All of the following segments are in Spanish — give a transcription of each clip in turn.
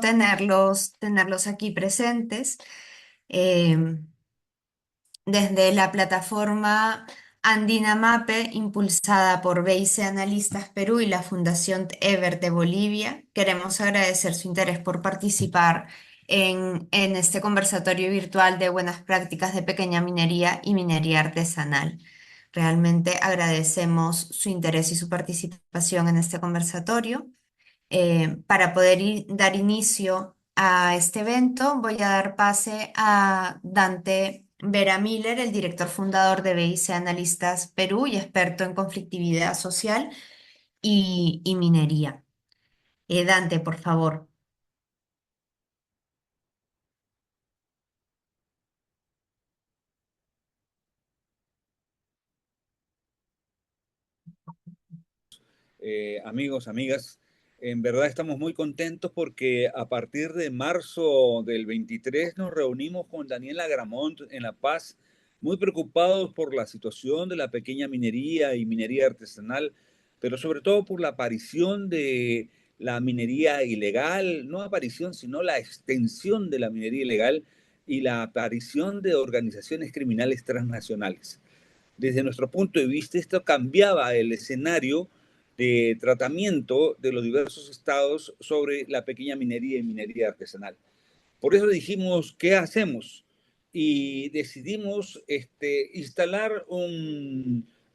tenerlos aquí presentes. Eh, Desde la plataforma Andina Mape, impulsada por BIC Analistas Perú y la Fundación Ever de Bolivia, queremos agradecer su interés por participar en este conversatorio virtual de buenas prácticas de pequeña minería y minería artesanal. Realmente agradecemos su interés y su participación en este conversatorio. Para poder dar inicio a este evento, voy a dar pase a Dante Vera Miller, el director fundador de BIC Analistas Perú y experto en conflictividad social y minería. Dante, por favor. Amigos, amigas, en verdad estamos muy contentos porque a partir de marzo del 23 nos reunimos con Daniela Gramont en La Paz, muy preocupados por la situación de la pequeña minería y minería artesanal, pero sobre todo por la aparición de la minería ilegal, no aparición, sino la extensión de la minería ilegal y la aparición de organizaciones criminales transnacionales. Desde nuestro punto de vista, esto cambiaba el escenario de tratamiento de los diversos estados sobre la pequeña minería y minería artesanal. Por eso dijimos, ¿qué hacemos? Y decidimos instalar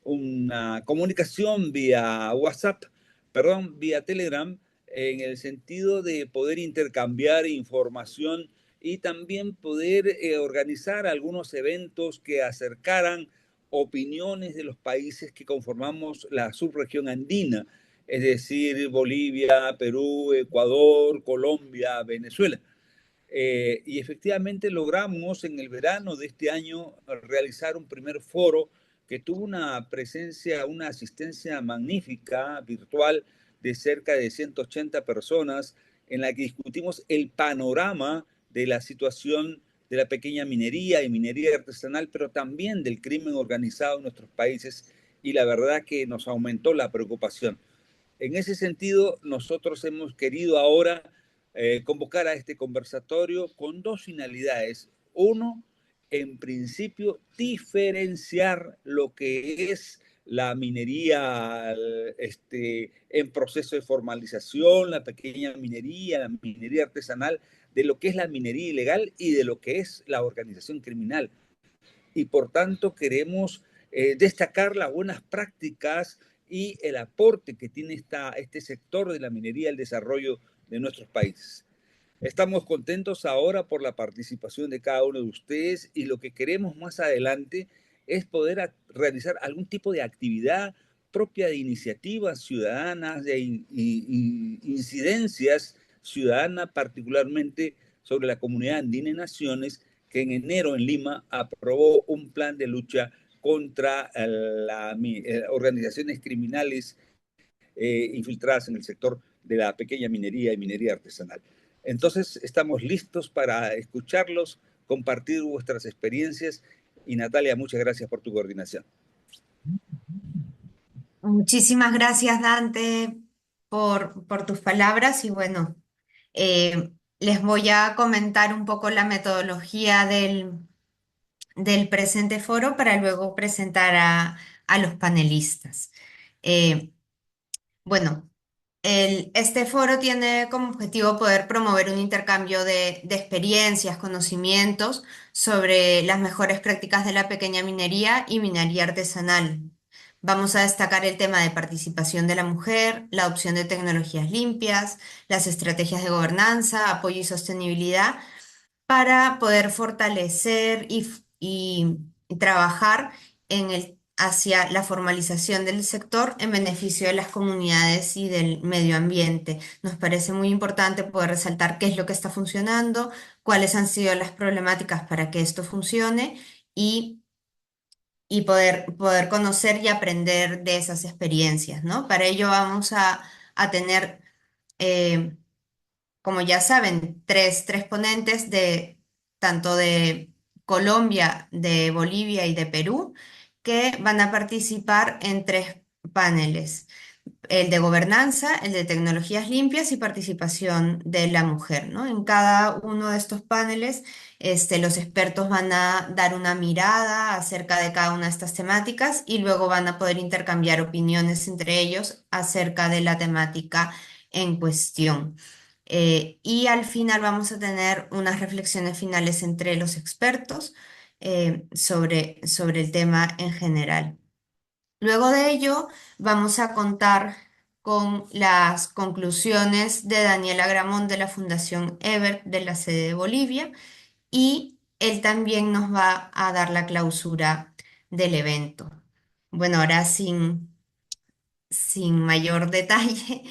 una comunicación vía WhatsApp, perdón, vía Telegram, en el sentido de poder intercambiar información y también poder organizar algunos eventos que acercaran opiniones de los países que conformamos la subregión andina, es decir, Bolivia, Perú, Ecuador, Colombia, Venezuela. Y efectivamente logramos en el verano de este año realizar un primer foro que tuvo una presencia, una asistencia magnífica virtual de cerca de 180 personas, en la que discutimos el panorama de la situación de la pequeña minería y minería artesanal, pero también del crimen organizado en nuestros países, y la verdad que nos aumentó la preocupación. En ese sentido, nosotros hemos querido ahora convocar a este conversatorio con dos finalidades. Uno, en principio, diferenciar lo que es la minería en proceso de formalización, la pequeña minería, la minería artesanal, de lo que es la minería ilegal y de lo que es la organización criminal. Y por tanto queremos destacar las buenas prácticas y el aporte que tiene este sector de la minería al desarrollo de nuestros países. Estamos contentos ahora por la participación de cada uno de ustedes y lo que queremos más adelante es poder realizar algún tipo de actividad propia de iniciativas ciudadanas, de incidencias ciudadanas, particularmente sobre la comunidad andina y naciones, que en enero en Lima aprobó un plan de lucha contra las organizaciones criminales infiltradas en el sector de la pequeña minería y minería artesanal. Entonces, estamos listos para escucharlos, compartir vuestras experiencias y Natalia, muchas gracias por tu coordinación. Muchísimas gracias, Dante, por tus palabras y bueno, les voy a comentar un poco la metodología del presente foro para luego presentar a los panelistas. Eh, bueno, este foro tiene como objetivo poder promover un intercambio de experiencias, conocimientos sobre las mejores prácticas de la pequeña minería y minería artesanal. Vamos a destacar el tema de participación de la mujer, la adopción de tecnologías limpias, las estrategias de gobernanza, apoyo y sostenibilidad para poder fortalecer y trabajar hacia la formalización del sector en beneficio de las comunidades y del medio ambiente. Nos parece muy importante poder resaltar qué es lo que está funcionando, cuáles han sido las problemáticas para que esto funcione y, y poder conocer y aprender de esas experiencias, ¿no? Para ello vamos a tener... eh, como ya saben, tres ponentes de tanto de Colombia, de Bolivia y de Perú, que van a participar en tres paneles. el de gobernanza, el de tecnologías limpias y participación de la mujer, ¿no? En cada uno de estos paneles, los expertos van a dar una mirada acerca de cada una de estas temáticas y luego van a poder intercambiar opiniones entre ellos acerca de la temática en cuestión. Y al final vamos a tener unas reflexiones finales entre los expertos sobre el tema en general. Luego de ello, vamos a contar con las conclusiones de Daniel Agramón de la Fundación Ebert de la sede de Bolivia y él también nos va a dar la clausura del evento. Bueno, ahora sin mayor detalle,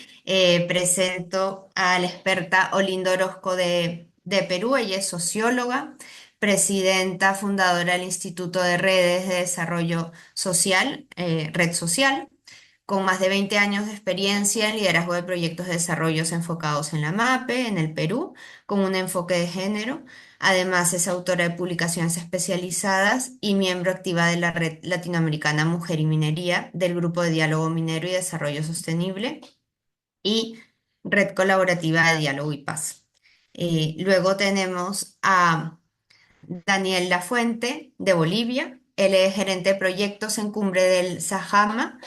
presento a la experta Olinda Orozco de Perú. Ella es socióloga, presidenta fundadora del Instituto de Redes de Desarrollo Social, Red Social, con más de 20 años de experiencia en liderazgo de proyectos de desarrollo enfocados en la MAPE, en el Perú, con un enfoque de género. Además, es autora de publicaciones especializadas y miembro activa de la Red Latinoamericana Mujer y Minería, del Grupo de Diálogo Minero y Desarrollo Sostenible y Red Colaborativa de Diálogo y Paz. Luego tenemos a Daniel Lafuente de Bolivia. Él es gerente de proyectos en Cumbre del Sajama.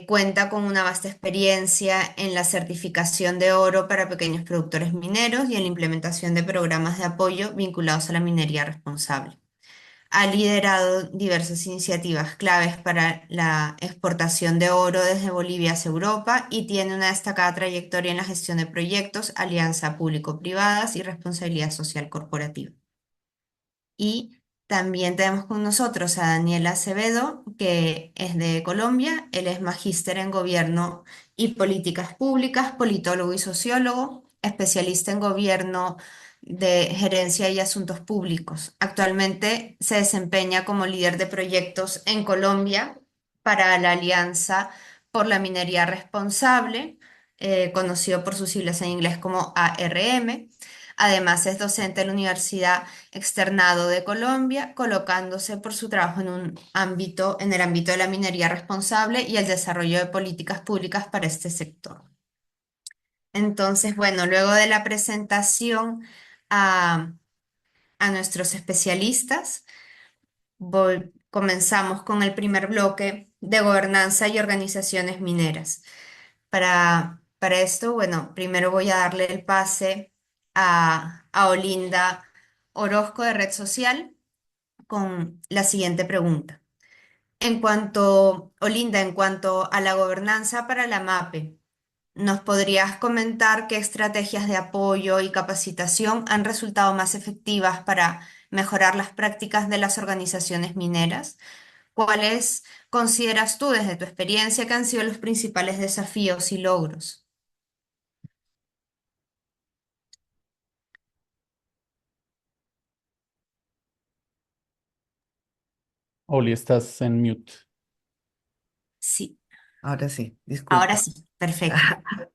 Cuenta con una vasta experiencia en la certificación de oro para pequeños productores mineros y en la implementación de programas de apoyo vinculados a la minería responsable. Ha liderado diversas iniciativas claves para la exportación de oro desde Bolivia hacia Europa y tiene una destacada trayectoria en la gestión de proyectos, alianza público-privadas y responsabilidad social corporativa. Y también tenemos con nosotros a Daniel Acevedo, que es de Colombia. Él es magíster en gobierno y políticas públicas, politólogo y sociólogo, especialista en gobierno de gerencia y asuntos públicos. Actualmente se desempeña como líder de proyectos en Colombia para la Alianza por la Minería Responsable, conocido por sus siglas en inglés como ARM. Además, es docente en la Universidad Externado de Colombia, colocándose por su trabajo en el ámbito de la minería responsable y el desarrollo de políticas públicas para este sector. Entonces, bueno, luego de la presentación a, a nuestros especialistas, comenzamos con el primer bloque de gobernanza y organizaciones mineras. Para esto, bueno, primero voy a darle el pase a Olinda Orozco de Red Social con la siguiente pregunta. Olinda, en cuanto a la gobernanza para la MAPE, ¿nos podrías comentar qué estrategias de apoyo y capacitación han resultado más efectivas para mejorar las prácticas de las organizaciones mineras? ¿Cuáles consideras tú desde tu experiencia que han sido los principales desafíos y logros? Oli, estás en mute. Sí, Ahora sí, ahora disculpa. sí, perfecto.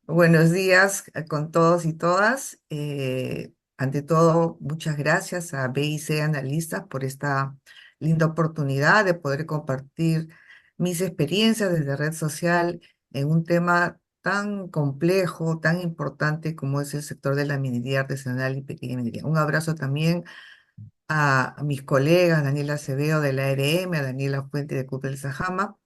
Buenos días con todos y todas. Ante todo, muchas gracias a BIC Analistas por esta linda oportunidad de poder compartir mis experiencias desde red social en un tema tan complejo, tan importante como es el sector de la minería artesanal y pequeña minería. Un abrazo también a mis colegas, Daniela Acevedo de la ARM, a Daniela Fuente de Cúpula del Sajama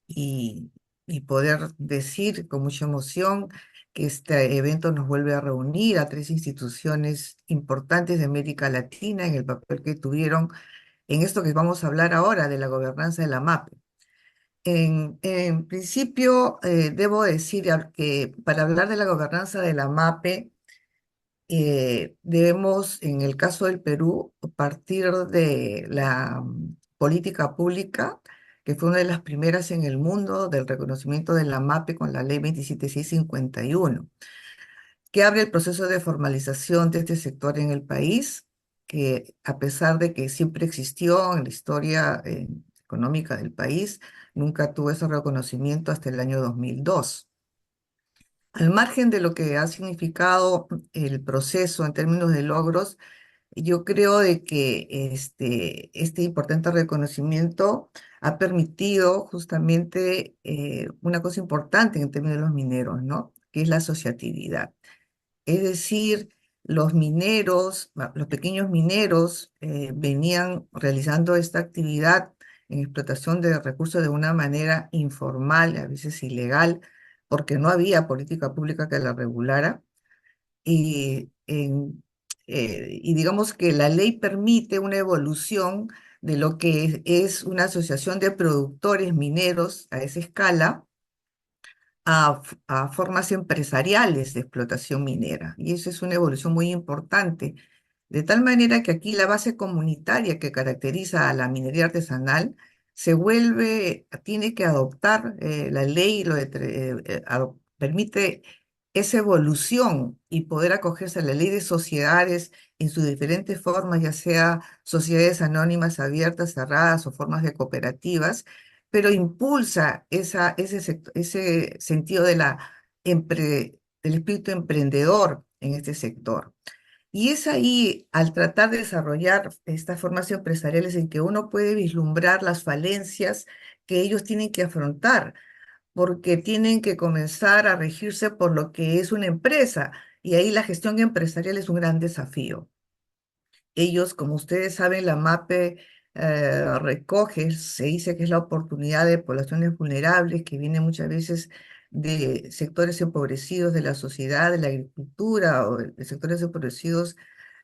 y, y poder decir con mucha emoción que este evento nos vuelve a reunir a tres instituciones importantes de América Latina en el papel que tuvieron en esto que vamos a hablar ahora de la gobernanza de la MAPE. En principio, debo decir que para hablar de la gobernanza de la MAPE, debemos, en el caso del Perú, partir de la política pública, que fue una de las primeras en el mundo del reconocimiento de la MAPE con la ley 27651, que abre el proceso de formalización de este sector en el país, que a pesar de que siempre existió en la historia económica del país, nunca tuvo ese reconocimiento hasta el año 2002. Al margen de lo que ha significado el proceso en términos de logros, Yo creo de que este importante reconocimiento ha permitido justamente una cosa importante en términos de los mineros, ¿no? Que es la asociatividad. Es decir, los mineros, los pequeños mineros venían realizando esta actividad en explotación de recursos de una manera informal, a veces ilegal, porque no había política pública que la regulara. Y, y digamos que la ley permite una evolución de lo que es una asociación de productores mineros a esa escala a formas empresariales de explotación minera. Y eso es una evolución muy importante. De tal manera que aquí la base comunitaria que caracteriza a la minería artesanal se vuelve, tiene que adoptar la ley, permite esa evolución y poder acogerse a la ley de sociedades en sus diferentes formas, ya sea sociedades anónimas abiertas, cerradas o formas de cooperativas, pero impulsa ese sentido de del espíritu emprendedor en este sector. Y es ahí, al tratar de desarrollar estas formas empresariales, en que uno puede vislumbrar las falencias que ellos tienen que afrontar, porque tienen que comenzar a regirse por lo que es una empresa, y ahí la gestión empresarial es un gran desafío. Ellos, como ustedes saben, la MAPE recoge, se dice que es la oportunidad de poblaciones vulnerables que vienen muchas veces de sectores empobrecidos de la sociedad, de la agricultura o de sectores empobrecidos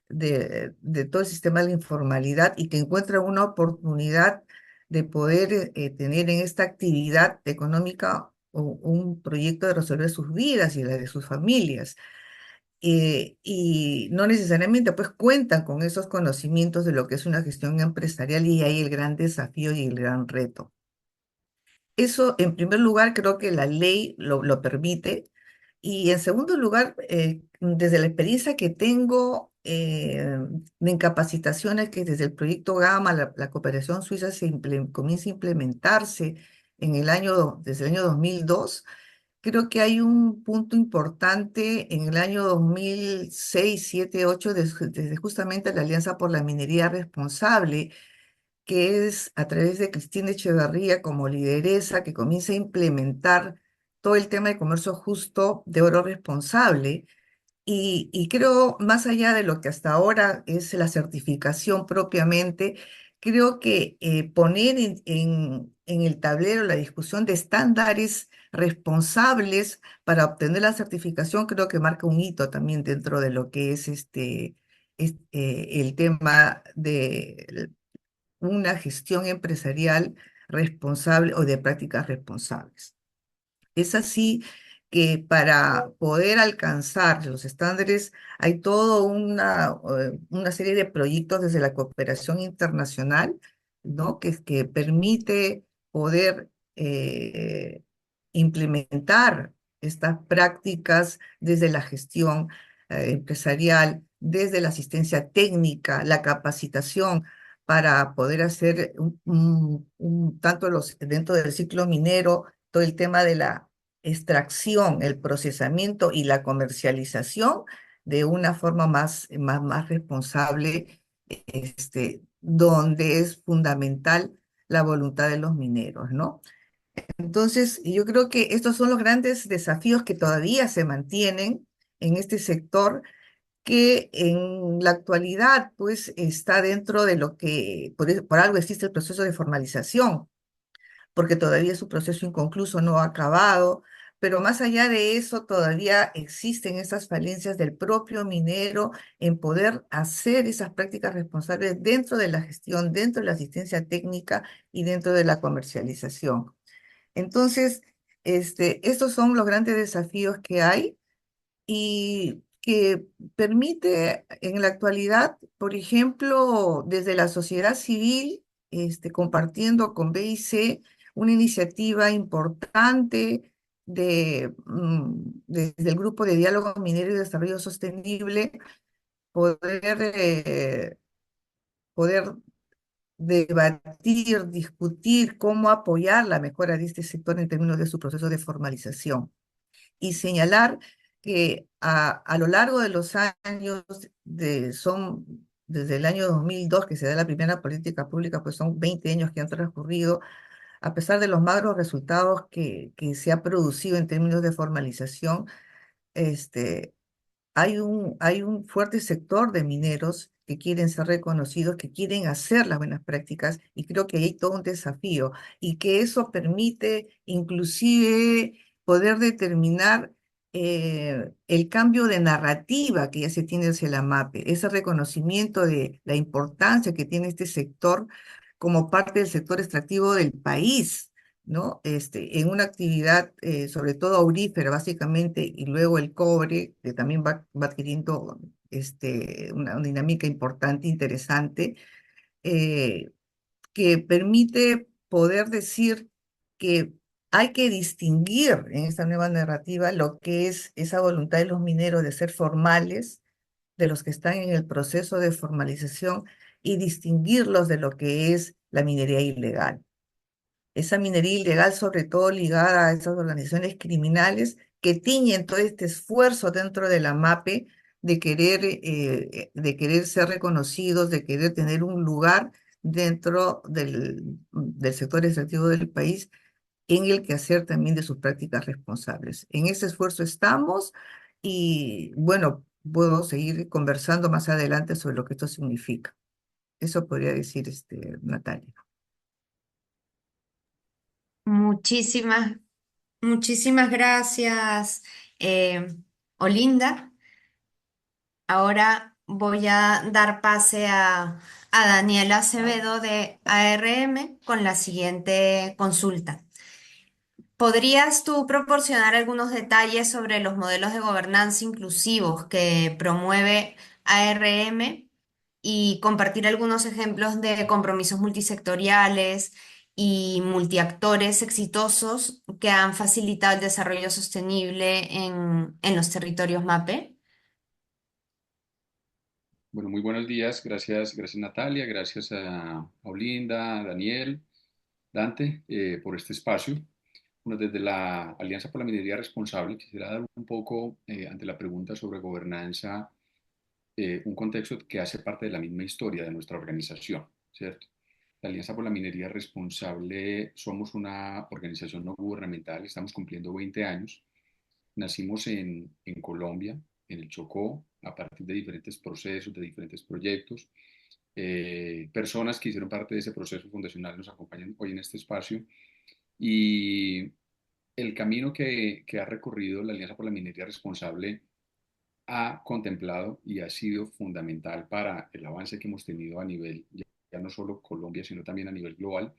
de todo el sistema de la informalidad y que encuentran una oportunidad de poder tener en esta actividad económica un proyecto de resolver sus vidas y la de sus familias. Y no necesariamente pues cuentan con esos conocimientos de lo que es una gestión empresarial y ahí el gran desafío y el gran reto. Eso, en primer lugar, creo que la ley lo permite. Y en segundo lugar, desde la experiencia que tengo en capacitaciones, que desde el proyecto Gama, la cooperación suiza comienza a implementarse desde el año 2002. Creo que hay un punto importante en el año 2006, 7, 8, desde justamente la Alianza por la Minería Responsable, que es a través de Cristina Echeverría como lideresa, que comienza a implementar todo el tema de comercio justo de oro responsable. Y creo, más allá de lo que hasta ahora es la certificación propiamente, creo que poner en el tablero la discusión de estándares responsables para obtener la certificación, creo que marca un hito también dentro de lo que es el tema de una gestión empresarial responsable o de prácticas responsables. Es así que para poder alcanzar los estándares hay toda una serie de proyectos desde la cooperación internacional, ¿no? Que permite poder implementar estas prácticas desde la gestión empresarial, desde la asistencia técnica, la capacitación para poder hacer tanto dentro del ciclo minero, todo el tema de la extracción, el procesamiento y la comercialización de una forma más responsable, donde es fundamental la voluntad de los mineros, ¿no? Entonces, yo creo que estos son los grandes desafíos que todavía se mantienen en este sector, que en la actualidad, pues, está dentro de lo que, por algo existe el proceso de formalización, porque todavía es un proceso inconcluso, no ha acabado, pero más allá de eso, todavía existen esas falencias del propio minero en poder hacer esas prácticas responsables dentro de la gestión, dentro de la asistencia técnica y dentro de la comercialización. Entonces, estos son los grandes desafíos que hay y que permite en la actualidad, por ejemplo, desde la sociedad civil, compartiendo con BIC una iniciativa importante desde el Grupo de Diálogo Minero y Desarrollo Sostenible, poder, poder debatir, discutir cómo apoyar la mejora de este sector en términos de su proceso de formalización y señalar que a lo largo de los años son desde el año 2002 que se da la primera política pública, pues son 20 años que han transcurrido, a pesar de los magros resultados que se ha producido en términos de formalización, este, hay un fuerte sector de mineros que quieren ser reconocidos, que quieren hacer las buenas prácticas y creo que hay todo un desafío y que eso permite inclusive poder determinar el cambio de narrativa que ya se tiene hacia la MAPE, ese reconocimiento de la importancia que tiene este sector como parte del sector extractivo del país. ¿No? En una actividad sobre todo aurífera básicamente y luego el cobre que también va adquiriendo una dinámica importante, interesante, eh, que permite poder decir que hay que distinguir en esta nueva narrativa lo que es esa voluntad de los mineros de ser formales, de los que están en el proceso de formalización y distinguirlos de lo que es la minería ilegal, esa minería ilegal, sobre todo ligada a esas organizaciones criminales que tiñen todo este esfuerzo dentro de la MAPE de querer ser reconocidos, de querer tener un lugar dentro del sector extractivo del país en el quehacer también de sus prácticas responsables. En ese esfuerzo estamos y bueno, puedo seguir conversando más adelante sobre lo que esto significa. Eso podría decir Natalia. Muchísimas, muchísimas gracias, eh, Olinda. Ahora voy a dar pase a Daniela Acevedo de ARM con la siguiente consulta. ¿Podrías tú proporcionar algunos detalles sobre los modelos de gobernanza inclusivos que promueve ARM y compartir algunos ejemplos de compromisos multisectoriales y multiactores exitosos que han facilitado el desarrollo sostenible en los territorios MAPE? Bueno, muy buenos días. Gracias Natalia, gracias a Olinda, a Daniel, Dante, por este espacio. Bueno, desde la Alianza por la Minería Responsable quisiera dar un poco, ante la pregunta sobre gobernanza, un contexto que hace parte de la misma historia de nuestra organización, ¿cierto? La Alianza por la Minería Responsable somos una organización no gubernamental, estamos cumpliendo 20 años. Nacimos en Colombia, en el Chocó, a partir de diferentes procesos, de diferentes proyectos. Personas que hicieron parte de ese proceso fundacional nos acompañan hoy en este espacio. Y el camino que ha recorrido la Alianza por la Minería Responsable ha contemplado y ha sido fundamental para el avance que hemos tenido a nivel, ya no solo Colombia, sino también a nivel global.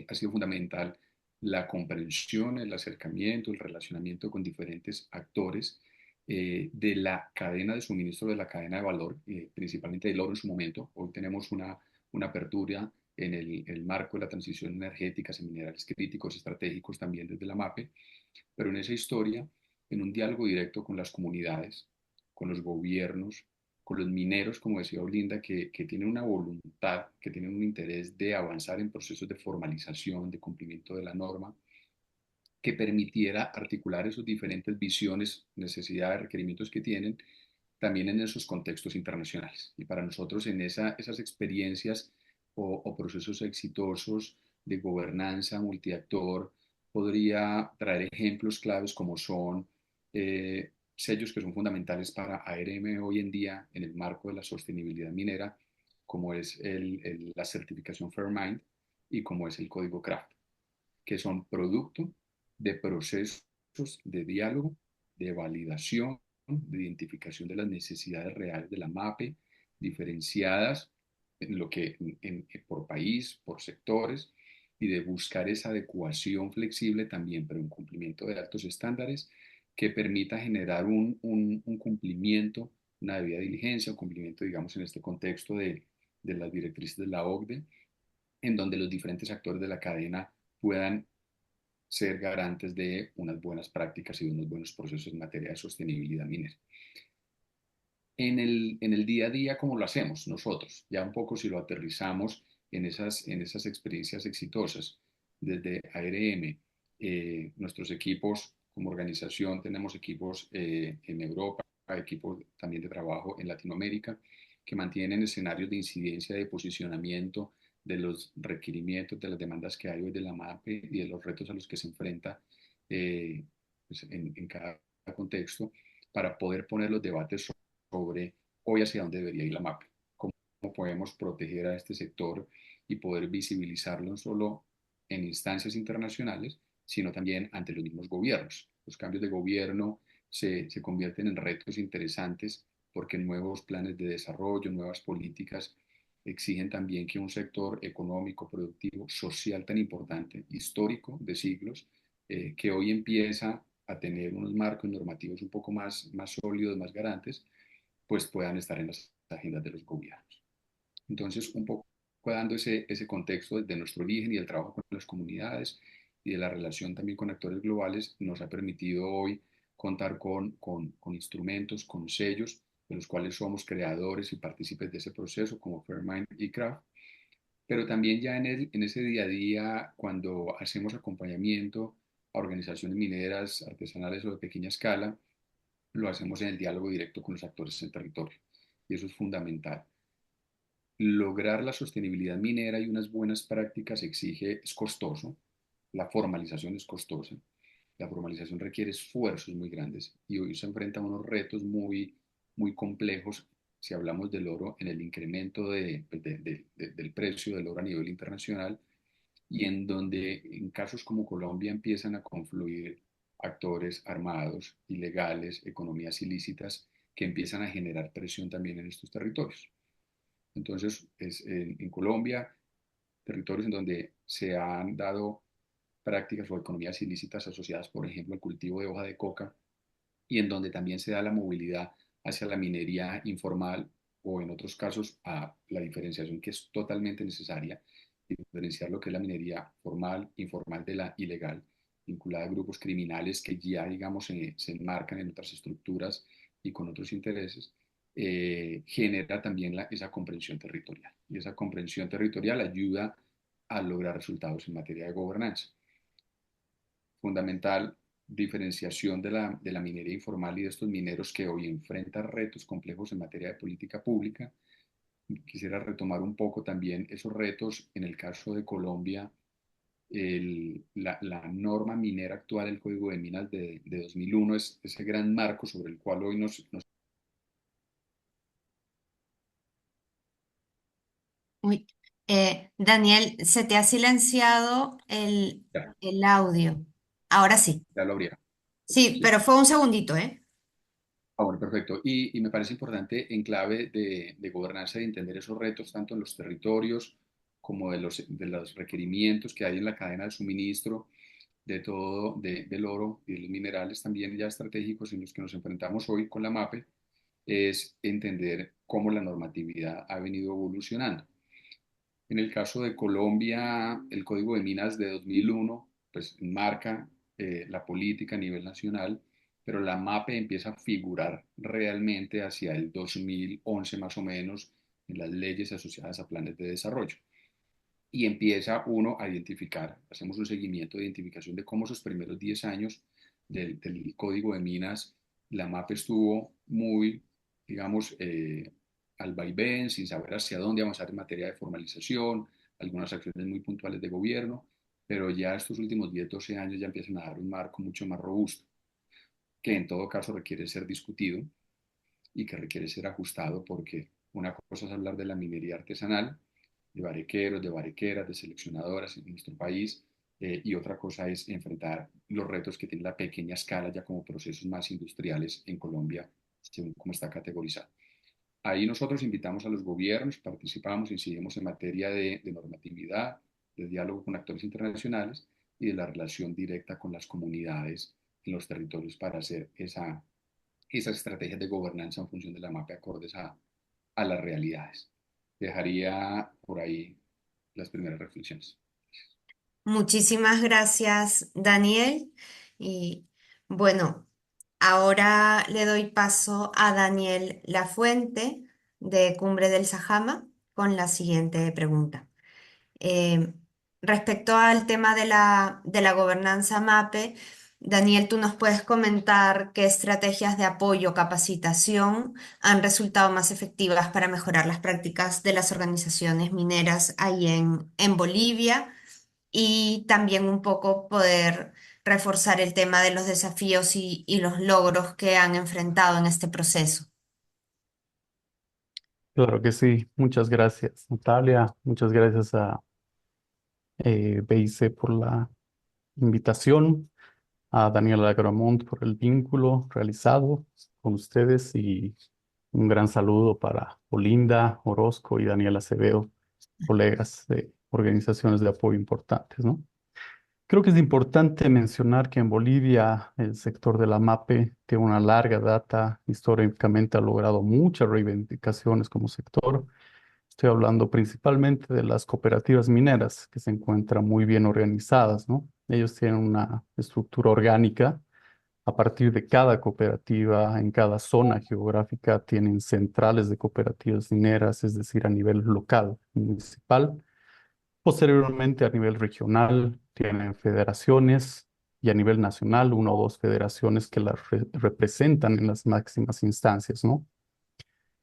Ha sido fundamental la comprensión, el acercamiento, el relacionamiento con diferentes actores de la cadena de suministro, de la cadena de valor, principalmente del oro en su momento. Hoy tenemos una apertura en el marco de la transición energética en minerales críticos estratégicos también desde la MAPE, pero en esa historia, en un diálogo directo con las comunidades, con los gobiernos, con los mineros, como decía Olinda, que tienen una voluntad, que tienen un interés de avanzar en procesos de formalización, de cumplimiento de la norma, que permitiera articular esas diferentes visiones, necesidades, requerimientos que tienen, también en esos contextos internacionales. Y para nosotros en esas experiencias o procesos exitosos de gobernanza multiactor, podría traer ejemplos claves como son sellos que son fundamentales para ARM hoy en día en el marco de la sostenibilidad minera, como es la certificación Fairmind y como es el código Craft, que son producto de procesos de diálogo, de validación, de identificación de las necesidades reales de la MAPE, diferenciadas en lo que, por país, por sectores, y de buscar esa adecuación flexible también, pero en cumplimiento de altos estándares que permita generar un cumplimiento, una debida diligencia, un cumplimiento, digamos, en este contexto de las directrices de la OCDE, en donde los diferentes actores de la cadena puedan ser garantes de unas buenas prácticas y de unos buenos procesos en materia de sostenibilidad minera. En el día a día, ¿cómo lo hacemos nosotros? Ya un poco si lo aterrizamos en esas experiencias exitosas desde ARM, nuestros equipos como organización, tenemos equipos en Europa, equipos también de trabajo en Latinoamérica, que mantienen escenarios de incidencia, de posicionamiento, de los requerimientos, de las demandas que hay hoy de la MAPE y de los retos a los que se enfrenta eh, pues en cada contexto, para poder poner los debates sobre hoy hacia dónde debería ir la MAPE, cómo podemos proteger a este sector y poder visibilizarlo no solo en instancias internacionales, sino también ante los mismos gobiernos. Los cambios de gobierno se convierten en retos interesantes porque nuevos planes de desarrollo, nuevas políticas exigen también que un sector económico, productivo, social tan importante, histórico de siglos, que hoy empieza a tener unos marcos normativos un poco más sólidos, más garantes, pues puedan estar en las agendas de los gobiernos. Entonces, un poco dando ese contexto de nuestro origen y el trabajo con las comunidades y de la relación también con actores globales, nos ha permitido hoy contar con instrumentos, con sellos, de los cuales somos creadores y partícipes de ese proceso, como Fairmind y Craft, pero también ya en ese día a día, cuando hacemos acompañamiento a organizaciones mineras, artesanales o de pequeña escala, lo hacemos en el diálogo directo con los actores en territorio. Y eso es fundamental. Lograr la sostenibilidad minera y unas buenas prácticas es costoso, la formalización es costosa, la formalización requiere esfuerzos muy grandes y hoy se enfrenta a unos retos muy complejos si hablamos del oro en el incremento del precio del oro a nivel internacional y en donde en casos como Colombia empiezan a confluir actores armados, ilegales, economías ilícitas que empiezan a generar presión también en estos territorios. Entonces, en Colombia, territorios en donde se han dado prácticas o economías ilícitas asociadas, por ejemplo, al cultivo de hoja de coca y en donde también se da la movilidad hacia la minería informal o en otros casos a la diferenciación que es totalmente necesaria, diferenciar lo que es la minería formal, informal de la ilegal, vinculada a grupos criminales que ya, digamos, se enmarcan en otras estructuras y con otros intereses, genera también esa comprensión territorial. Y esa comprensión territorial ayuda a lograr resultados en materia de gobernanza. Fundamental diferenciación de la minería informal y de estos mineros que hoy enfrentan retos complejos en materia de política pública. Quisiera retomar un poco también esos retos. En el caso de Colombia, la norma minera actual, el Código de Minas de 2001, es ese gran marco sobre el cual hoy nos. Uy, Daniel, se te ha silenciado Ya, el audio. Ahora sí. ya lo habría. Sí, Sí. pero fue un segundito, ¿eh? Ah, bueno, perfecto. Y me parece importante en clave de gobernanza de entender esos retos tanto en los territorios como de los requerimientos que hay en la cadena de suministro de todo, del oro y de los minerales también ya estratégicos en los que nos enfrentamos hoy con la MAPE, es entender cómo la normatividad ha venido evolucionando. En el caso de Colombia, el Código de Minas de 2001 pues marca la política a nivel nacional, pero la MAPE empieza a figurar realmente hacia el 2011 más o menos en las leyes asociadas a planes de desarrollo. Y empieza uno a identificar, hacemos un seguimiento de identificación de cómo esos primeros 10 años del Código de Minas, la MAPE estuvo muy, digamos, al vaivén, sin saber hacia dónde avanzar en materia de formalización, algunas acciones muy puntuales de gobierno, pero ya estos últimos 10, 12 años ya empiezan a dar un marco mucho más robusto, que en todo caso requiere ser discutido y que requiere ser ajustado porque una cosa es hablar de la minería artesanal, de barequeros, de barequeras, de seleccionadoras en nuestro país, y otra cosa es enfrentar los retos que tiene la pequeña escala ya como procesos más industriales en Colombia, según cómo está categorizado. Ahí nosotros invitamos a los gobiernos, participamos, incidimos en materia de normatividad, de diálogo con actores internacionales y de la relación directa con las comunidades en los territorios para hacer esas estrategias de gobernanza en función de la MAPE acordes a las realidades. Dejaría por ahí las primeras reflexiones. Muchísimas gracias, Daniel. Y bueno, ahora le doy paso a Daniel Lafuente de Cumbre del Sajama con la siguiente pregunta. Eh, Respecto al tema de la gobernanza MAPE, Daniel, ¿tú nos puedes comentar qué estrategias de apoyo o capacitación han resultado más efectivas para mejorar las prácticas de las organizaciones mineras ahí en Bolivia? Y también un poco poder reforzar el tema de los desafíos y los logros que han enfrentado en este proceso. Claro que sí. Muchas gracias, Natalia. Muchas gracias a BIC por la invitación, a Daniela Agramont por el vínculo realizado con ustedes y un gran saludo para Olinda Orozco y Daniela Acevedo, colegas de organizaciones de apoyo importantes, ¿no? Creo que es importante mencionar que en Bolivia el sector de la MAPE tiene una larga data, históricamente ha logrado muchas reivindicaciones como sector. Estoy hablando principalmente de las cooperativas mineras, que se encuentran muy bien organizadas, ¿no? Ellos tienen una estructura orgánica. A partir de cada cooperativa, en cada zona geográfica, tienen centrales de cooperativas mineras, es decir, a nivel local, municipal. Posteriormente, a nivel regional, tienen federaciones y a nivel nacional, una o dos federaciones que las representan en las máximas instancias, ¿no?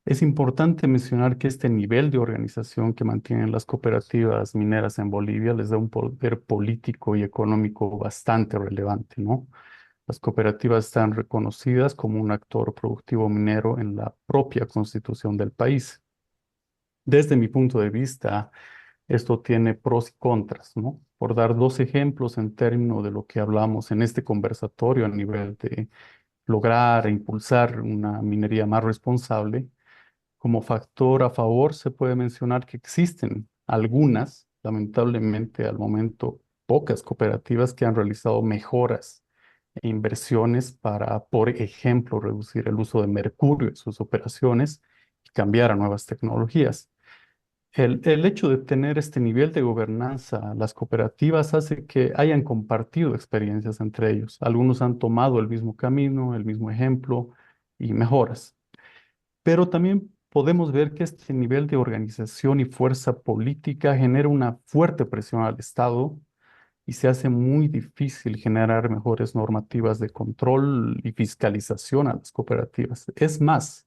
Es importante mencionar que este nivel de organización que mantienen las cooperativas mineras en Bolivia les da un poder político y económico bastante relevante, ¿no? Las cooperativas están reconocidas como un actor productivo minero en la propia constitución del país. Desde mi punto de vista, esto tiene pros y contras, ¿no? Por dar dos ejemplos en términos de lo que hablamos en este conversatorio a nivel de lograr e impulsar una minería más responsable, como factor a favor se puede mencionar que existen algunas, lamentablemente al momento, pocas cooperativas que han realizado mejoras e inversiones para, por ejemplo, reducir el uso de mercurio en sus operaciones y cambiar a nuevas tecnologías. El hecho de tener este nivel de gobernanza, las cooperativas hace que hayan compartido experiencias entre ellos. Algunos han tomado el mismo camino, el mismo ejemplo y mejoras. Pero también podemos ver que este nivel de organización y fuerza política genera una fuerte presión al Estado y se hace muy difícil generar mejores normativas de control y fiscalización a las cooperativas. Es más,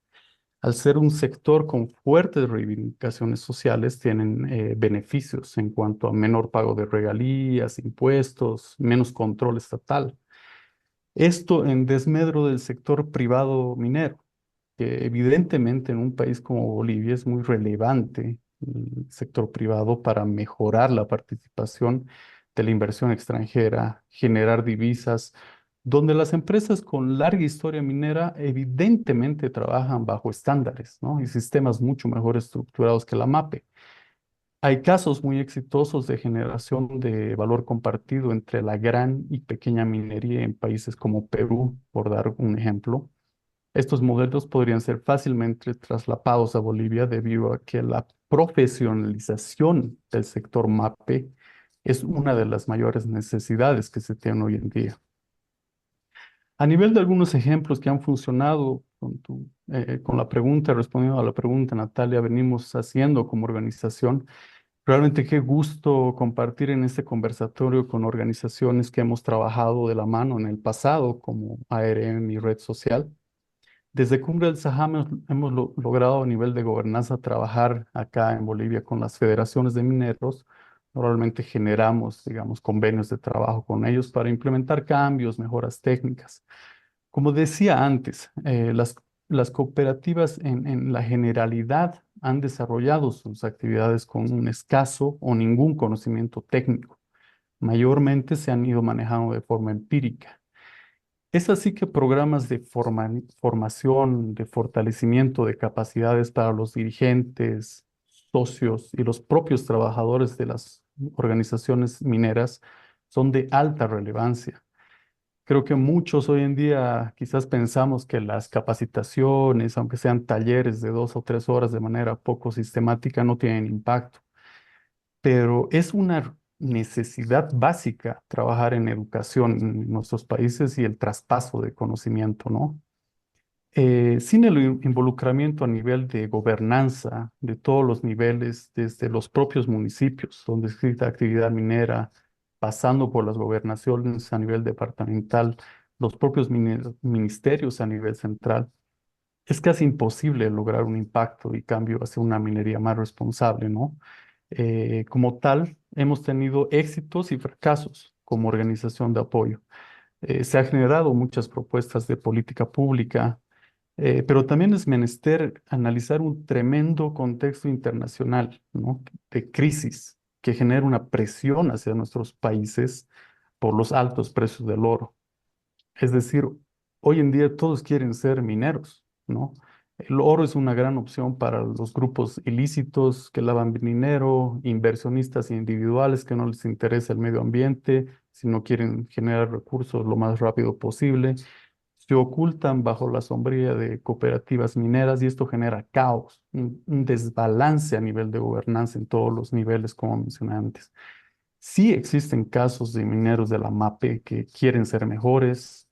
al ser un sector con fuertes reivindicaciones sociales, tienen beneficios en cuanto a menor pago de regalías, impuestos, menos control estatal. Esto en desmedro del sector privado minero, que evidentemente en un país como Bolivia es muy relevante el sector privado para mejorar la participación de la inversión extranjera, generar divisas, donde las empresas con larga historia minera evidentemente trabajan bajo estándares, ¿no? Y sistemas mucho mejor estructurados que la MAPE. Hay casos muy exitosos de generación de valor compartido entre la gran y pequeña minería en países como Perú, por dar un ejemplo. Estos modelos podrían ser fácilmente traslapados a Bolivia debido a que la profesionalización del sector MAPE es una de las mayores necesidades que se tienen hoy en día. A nivel de algunos ejemplos que han funcionado con la pregunta, respondiendo a la pregunta, Natalia, venimos haciendo como organización. Realmente qué gusto compartir en este conversatorio con organizaciones que hemos trabajado de la mano en el pasado, como ARM y Red Social. Desde Cumbre del Sajama hemos logrado a nivel de gobernanza trabajar acá en Bolivia con las federaciones de mineros. Normalmente generamos, digamos, convenios de trabajo con ellos para implementar cambios, mejoras técnicas. Como decía antes, las cooperativas en la generalidad han desarrollado sus actividades con un escaso o ningún conocimiento técnico. Mayormente se han ido manejando de forma empírica. Es así que programas de formación, de fortalecimiento de capacidades para los dirigentes, socios y los propios trabajadores de las organizaciones mineras son de alta relevancia. Creo que muchos hoy en día quizás pensamos que las capacitaciones, aunque sean talleres de 2 o 3 horas de manera poco sistemática, no tienen impacto, pero es una necesidad básica trabajar en educación en nuestros países y el traspaso de conocimiento, ¿no? Sin el involucramiento a nivel de gobernanza de todos los niveles, desde los propios municipios donde existe actividad minera, pasando por las gobernaciones a nivel departamental, los propios ministerios a nivel central, es casi imposible lograr un impacto y cambio hacia una minería más responsable, ¿no? Como tal, hemos tenido éxitos y fracasos como organización de apoyo. Se han generado muchas propuestas de política pública, pero también es menester analizar un tremendo contexto internacional, ¿no? De crisis que genera una presión hacia nuestros países por los altos precios del oro. Es decir, hoy en día todos quieren ser mineros, ¿no? El oro es una gran opción para los grupos ilícitos que lavan dinero, inversionistas individuales que no les interesa el medio ambiente, sino quieren generar recursos lo más rápido posible. Se ocultan bajo la sombría de cooperativas mineras y esto genera caos, un desbalance a nivel de gobernanza en todos los niveles, como mencioné antes. Sí existen casos de mineros de la MAPE que quieren ser mejores,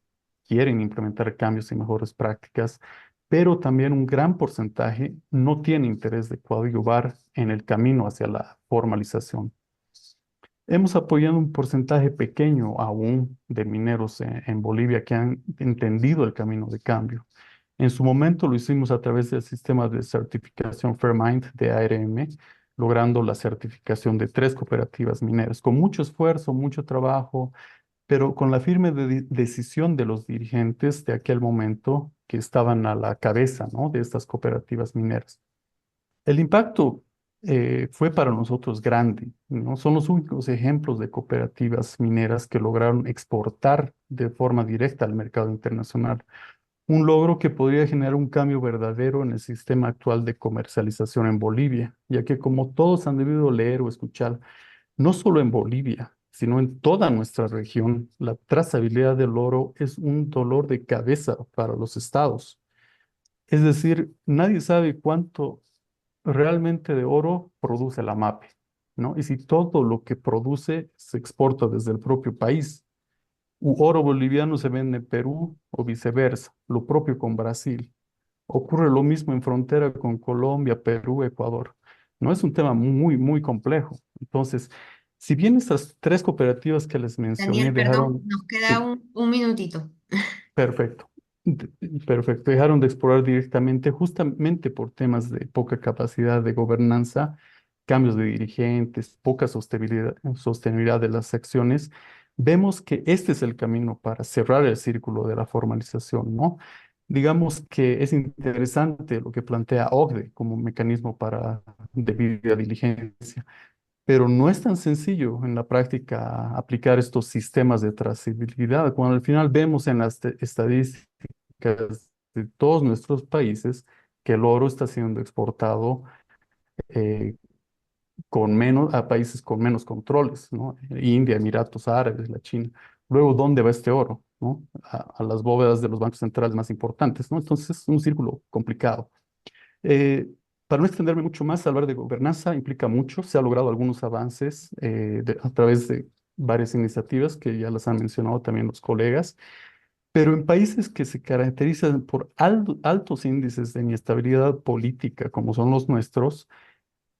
quieren implementar cambios y mejores prácticas, pero también un gran porcentaje no tiene interés de coadyuvar en el camino hacia la formalización. Hemos apoyado un porcentaje pequeño aún de mineros en Bolivia que han entendido el camino de cambio. En su momento lo hicimos a través del sistema de certificación Fairmind de ARM, logrando la certificación de 3 cooperativas mineras, con mucho esfuerzo, mucho trabajo, pero con la firme decisión de los dirigentes de aquel momento que estaban a la cabeza, ¿no?, de estas cooperativas mineras. El impacto fue para nosotros grande, ¿no? Son los únicos ejemplos de cooperativas mineras que lograron exportar de forma directa al mercado internacional. Un logro que podría generar un cambio verdadero en el sistema actual de comercialización en Bolivia, ya que como todos han debido leer o escuchar, no solo en Bolivia, sino en toda nuestra región, la trazabilidad del oro es un dolor de cabeza para los estados. Es decir, nadie sabe cuánto realmente de oro produce la MAPE, ¿no? Y si todo lo que produce se exporta desde el propio país, oro boliviano se vende en Perú o viceversa, lo propio con Brasil. Ocurre lo mismo en frontera con Colombia, Perú, Ecuador. No es un tema muy, muy complejo. Entonces, si bien estas 3 cooperativas que les mencioné Daniel, perdón, dejaron, nos queda sí, un minutito. perfecto. Perfecto. Dejaron de explorar directamente justamente por temas de poca capacidad de gobernanza, cambios de dirigentes, poca sostenibilidad de las acciones. Vemos que este es el camino para cerrar el círculo de la formalización, ¿no? Digamos que es interesante lo que plantea OCDE como mecanismo para debida diligencia, pero no es tan sencillo en la práctica aplicar estos sistemas de trazabilidad, cuando al final vemos en las estadísticas de todos nuestros países que el oro está siendo exportado eh, con menos, a países con menos controles, ¿no? India, Emiratos Árabes, la China. Luego, ¿dónde va este oro? ¿No? A las bóvedas de los bancos centrales más importantes, ¿no? Entonces, es un círculo complicado. Eh, para no extenderme mucho más, hablar de gobernanza implica mucho. Se ha logrado algunos avances a través de varias iniciativas que ya las han mencionado también los colegas, pero en países que se caracterizan por altos índices de inestabilidad política, como son los nuestros,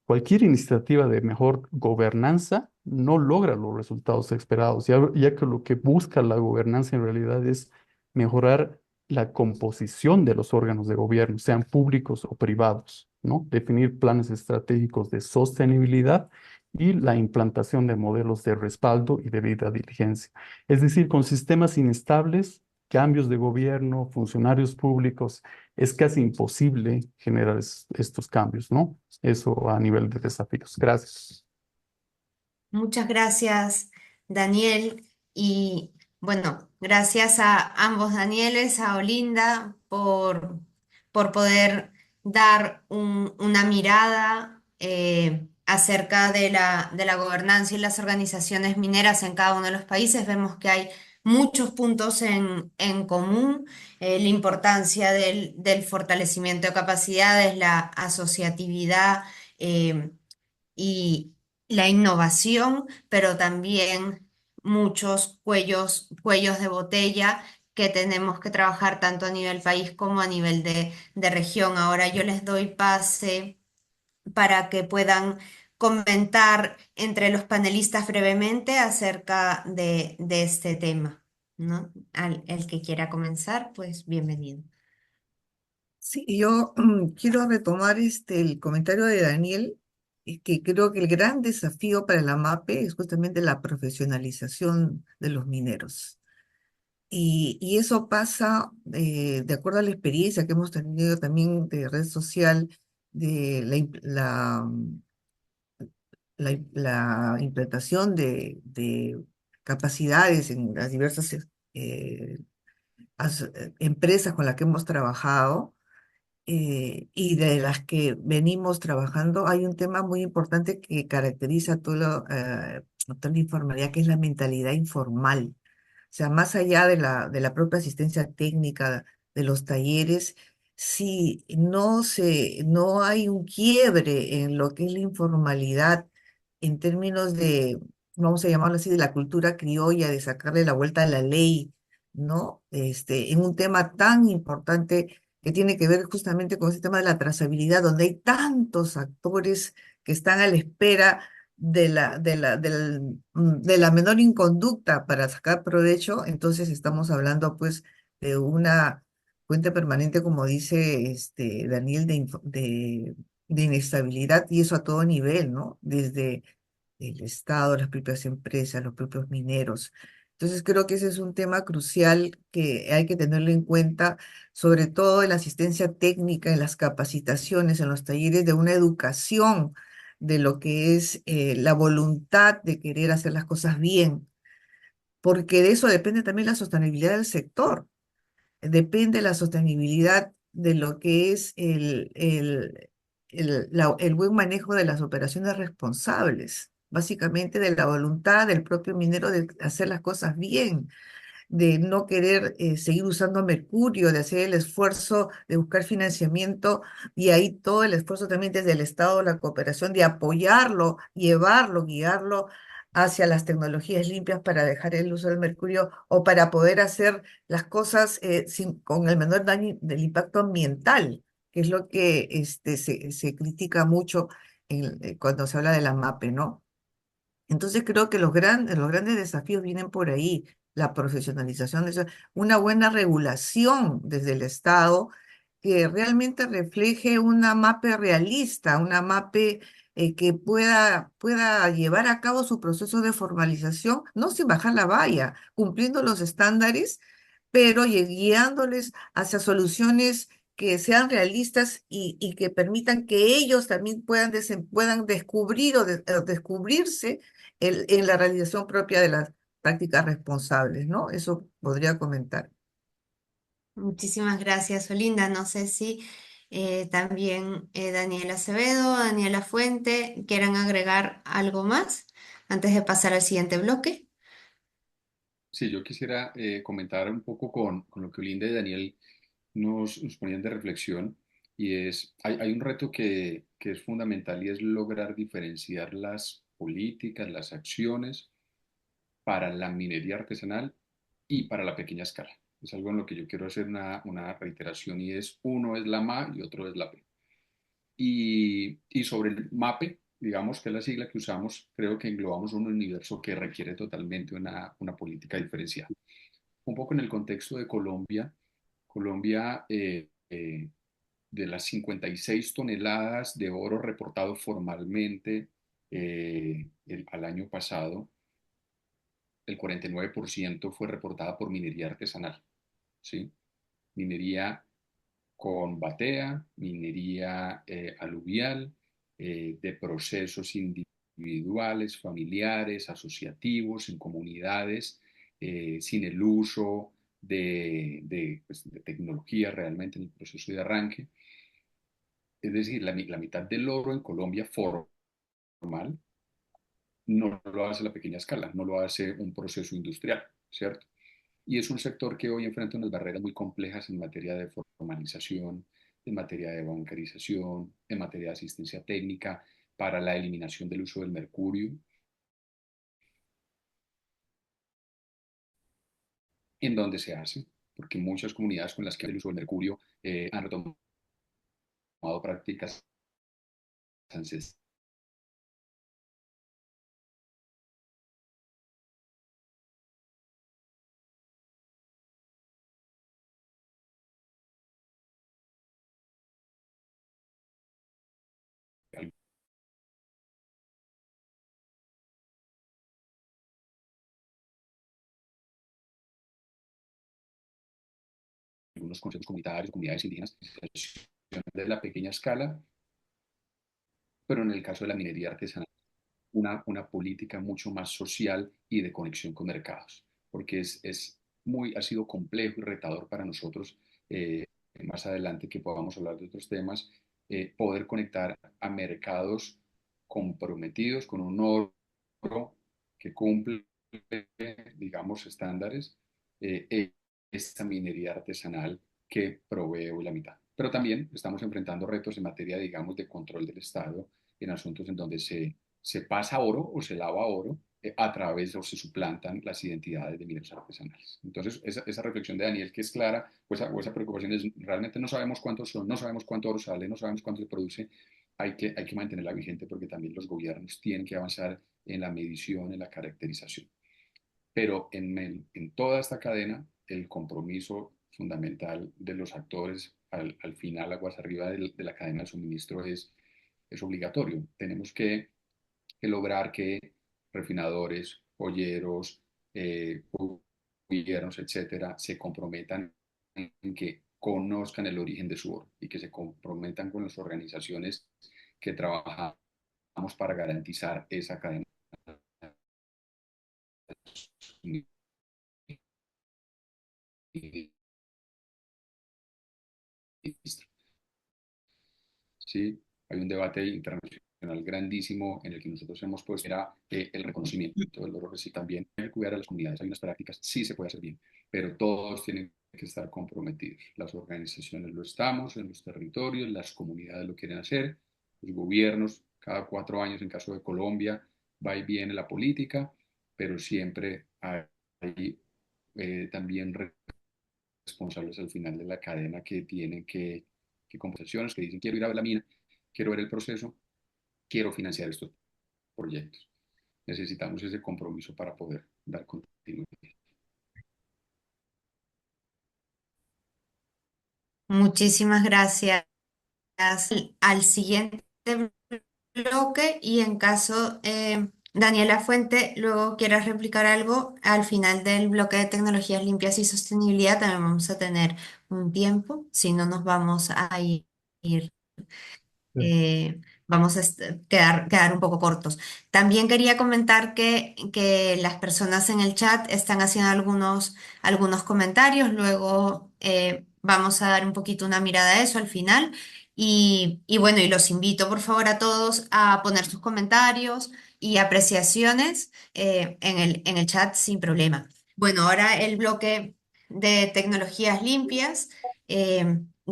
cualquier iniciativa de mejor gobernanza no logra los resultados esperados, ya que lo que busca la gobernanza en realidad es mejorar la composición de los órganos de gobierno, sean públicos o privados, ¿no? Definir planes estratégicos de sostenibilidad y la implantación de modelos de respaldo y debida diligencia. Es decir, con sistemas inestables, cambios de gobierno, funcionarios públicos, es casi imposible generar estos cambios, ¿no? Eso a nivel de desafíos. Gracias. Muchas gracias, Daniel. Y bueno, gracias a ambos Danieles, a Olinda, por poder dar una mirada acerca de la gobernanza y las organizaciones mineras en cada uno de los países. Vemos que hay muchos puntos en común, la importancia del fortalecimiento de capacidades, la asociatividad. Y la innovación, pero también muchos cuellos de botella que tenemos que trabajar tanto a nivel país como a nivel de región. Ahora yo les doy pase para que puedan comentar entre los panelistas brevemente acerca de este tema, ¿no? El que quiera comenzar, pues bienvenido. Sí, yo quiero retomar el comentario de Daniel, que creo que el gran desafío para la MAPE es justamente la profesionalización de los mineros. Y eso pasa, de acuerdo a la experiencia que hemos tenido también de red social, de la implantación de capacidades en las diversas eh, empresas con las que hemos trabajado y de las que venimos trabajando. Hay un tema muy importante que caracteriza toda la informalidad, que es la mentalidad informal. O sea, más allá de la propia asistencia técnica, de los talleres, si no hay un quiebre en lo que es la informalidad en términos de, vamos a llamarlo así, de la cultura criolla, de sacarle la vuelta a la ley, ¿no? En un tema tan importante que tiene que ver justamente con ese tema de la trazabilidad, donde hay tantos actores que están a la espera de la menor inconducta para sacar provecho. Entonces estamos hablando pues de una fuente permanente, como dice Daniel, de inestabilidad, y eso a todo nivel, ¿no? Desde el Estado, las propias empresas, los propios mineros. Entonces creo que ese es un tema crucial que hay que tenerlo en cuenta, sobre todo en la asistencia técnica, en las capacitaciones, en los talleres de una educación de lo que es la voluntad de querer hacer las cosas bien, porque de eso depende también la sostenibilidad del sector, depende la sostenibilidad de lo que es el buen manejo de las operaciones responsables, básicamente de la voluntad del propio minero de hacer las cosas bien, de no querer seguir usando mercurio, de hacer el esfuerzo de buscar financiamiento y ahí todo el esfuerzo también desde el Estado, la cooperación, de apoyarlo, llevarlo, guiarlo hacia las tecnologías limpias para dejar el uso del mercurio o para poder hacer las cosas con el menor daño del impacto ambiental, que es lo que se critica mucho cuando se habla de la MAPE, ¿no? Entonces creo que los grandes desafíos vienen por ahí, la profesionalización de eso, una buena regulación desde el Estado que realmente refleje una MAPE realista, una MAPE que pueda llevar a cabo su proceso de formalización, no sin bajar la valla, cumpliendo los estándares, pero guiándoles hacia soluciones que sean realistas y que permitan que ellos también puedan descubrir o descubrirse en la realización propia de las prácticas responsables, ¿no? Eso podría comentar. Muchísimas gracias, Olinda. No sé si también Daniela Acevedo, Daniela Fuente quieran agregar algo más antes de pasar al siguiente bloque. Sí, yo quisiera comentar un poco con lo que Olinda y Daniel nos ponían de reflexión, y hay un reto que es fundamental, y es lograr diferenciar las políticas, las acciones para la minería artesanal y para la pequeña escala. Es algo en lo que yo quiero hacer una reiteración, y es: uno es la MA y otro es la P. Y sobre el MAPE, digamos que es la sigla que usamos, creo que englobamos un universo que requiere totalmente una política diferenciada. Un poco en el contexto de Colombia. Colombia, de las 56 toneladas de oro reportado formalmente al año pasado, el 49% fue reportada por minería artesanal, ¿sí? Minería con batea, minería aluvial, de procesos individuales, familiares, asociativos, en comunidades, sin el uso pues, de tecnología realmente en el proceso de arranque. Es decir, la mitad del oro en Colombia formal no lo hace la pequeña escala, no lo hace un proceso industrial, ¿cierto? Y es un sector que hoy enfrenta unas barreras muy complejas en materia de formalización, en materia de bancarización, en materia de asistencia técnica para la eliminación del uso del mercurio, en donde se hace, porque muchas comunidades con las que el uso del mercurio han retomado prácticas ancestrales algunos consejos comunitarios, comunidades indígenas, de la pequeña escala, pero en el caso de la minería artesanal, una política mucho más social y de conexión con mercados, porque ha sido complejo y retador para nosotros, más adelante que podamos hablar de otros temas, poder conectar a mercados comprometidos con un oro que cumple, digamos, estándares, esta minería artesanal que provee hoy la mitad. Pero también estamos enfrentando retos en materia, digamos, de control del Estado en asuntos en donde se pasa oro o se lava oro a través o se suplantan las identidades de mineros artesanales. Entonces, esa reflexión de Daniel, que es clara, o esa preocupación es, realmente no sabemos cuántos son, no sabemos cuánto oro sale, no sabemos cuánto se produce, hay que mantenerla vigente porque también los gobiernos tienen que avanzar en la medición, en la caracterización. Pero en toda esta cadena, el compromiso fundamental de los actores al final, aguas arriba de la cadena de suministro, es obligatorio. Tenemos que lograr que refinadores, joyeros, gobiernos, etcétera, se comprometan en que conozcan el origen de su oro y que se comprometan con las organizaciones que trabajamos para garantizar esa cadena de suministro. ¿Sí? Hay un debate internacional grandísimo en el que nosotros hemos puesto era el reconocimiento del oro sí también cuidar a las comunidades. Hay unas prácticas, sí se puede hacer bien, pero todos tienen que estar comprometidos. Las organizaciones lo estamos, en los territorios, las comunidades lo quieren hacer, los gobiernos, cada 4 años, en caso de Colombia, va y viene la política, pero siempre hay también responsables al final de la cadena que tienen que conversaciones, que dicen quiero ir a ver la mina, quiero ver el proceso, quiero financiar estos proyectos. Necesitamos ese compromiso para poder dar continuidad. Muchísimas gracias. Al siguiente bloque y en caso Daniela Fuente luego quiera replicar algo, al final del bloque de tecnologías limpias y sostenibilidad también vamos a tener un tiempo, si no nos vamos a ir Sí. vamos a quedar un poco cortos. También quería comentar que las personas en el chat están haciendo algunos comentarios, luego vamos a dar un poquito una mirada a eso al final. Y bueno, y los invito por favor a todos a poner sus comentarios y apreciaciones en el chat sin problema. Bueno, ahora el bloque de tecnologías limpias.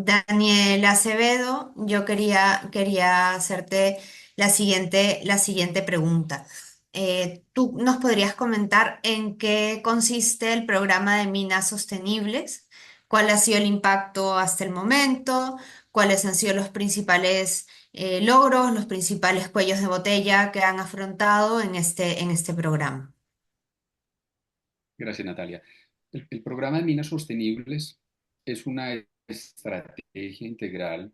Daniel Acevedo, yo quería hacerte la siguiente pregunta. ¿Tú nos podrías comentar en qué consiste el programa de minas sostenibles? ¿Cuál ha sido el impacto hasta el momento? ¿Cuáles han sido los principales logros, los principales cuellos de botella que han afrontado en este programa? Gracias, Natalia. El programa de minas sostenibles es una estrategia integral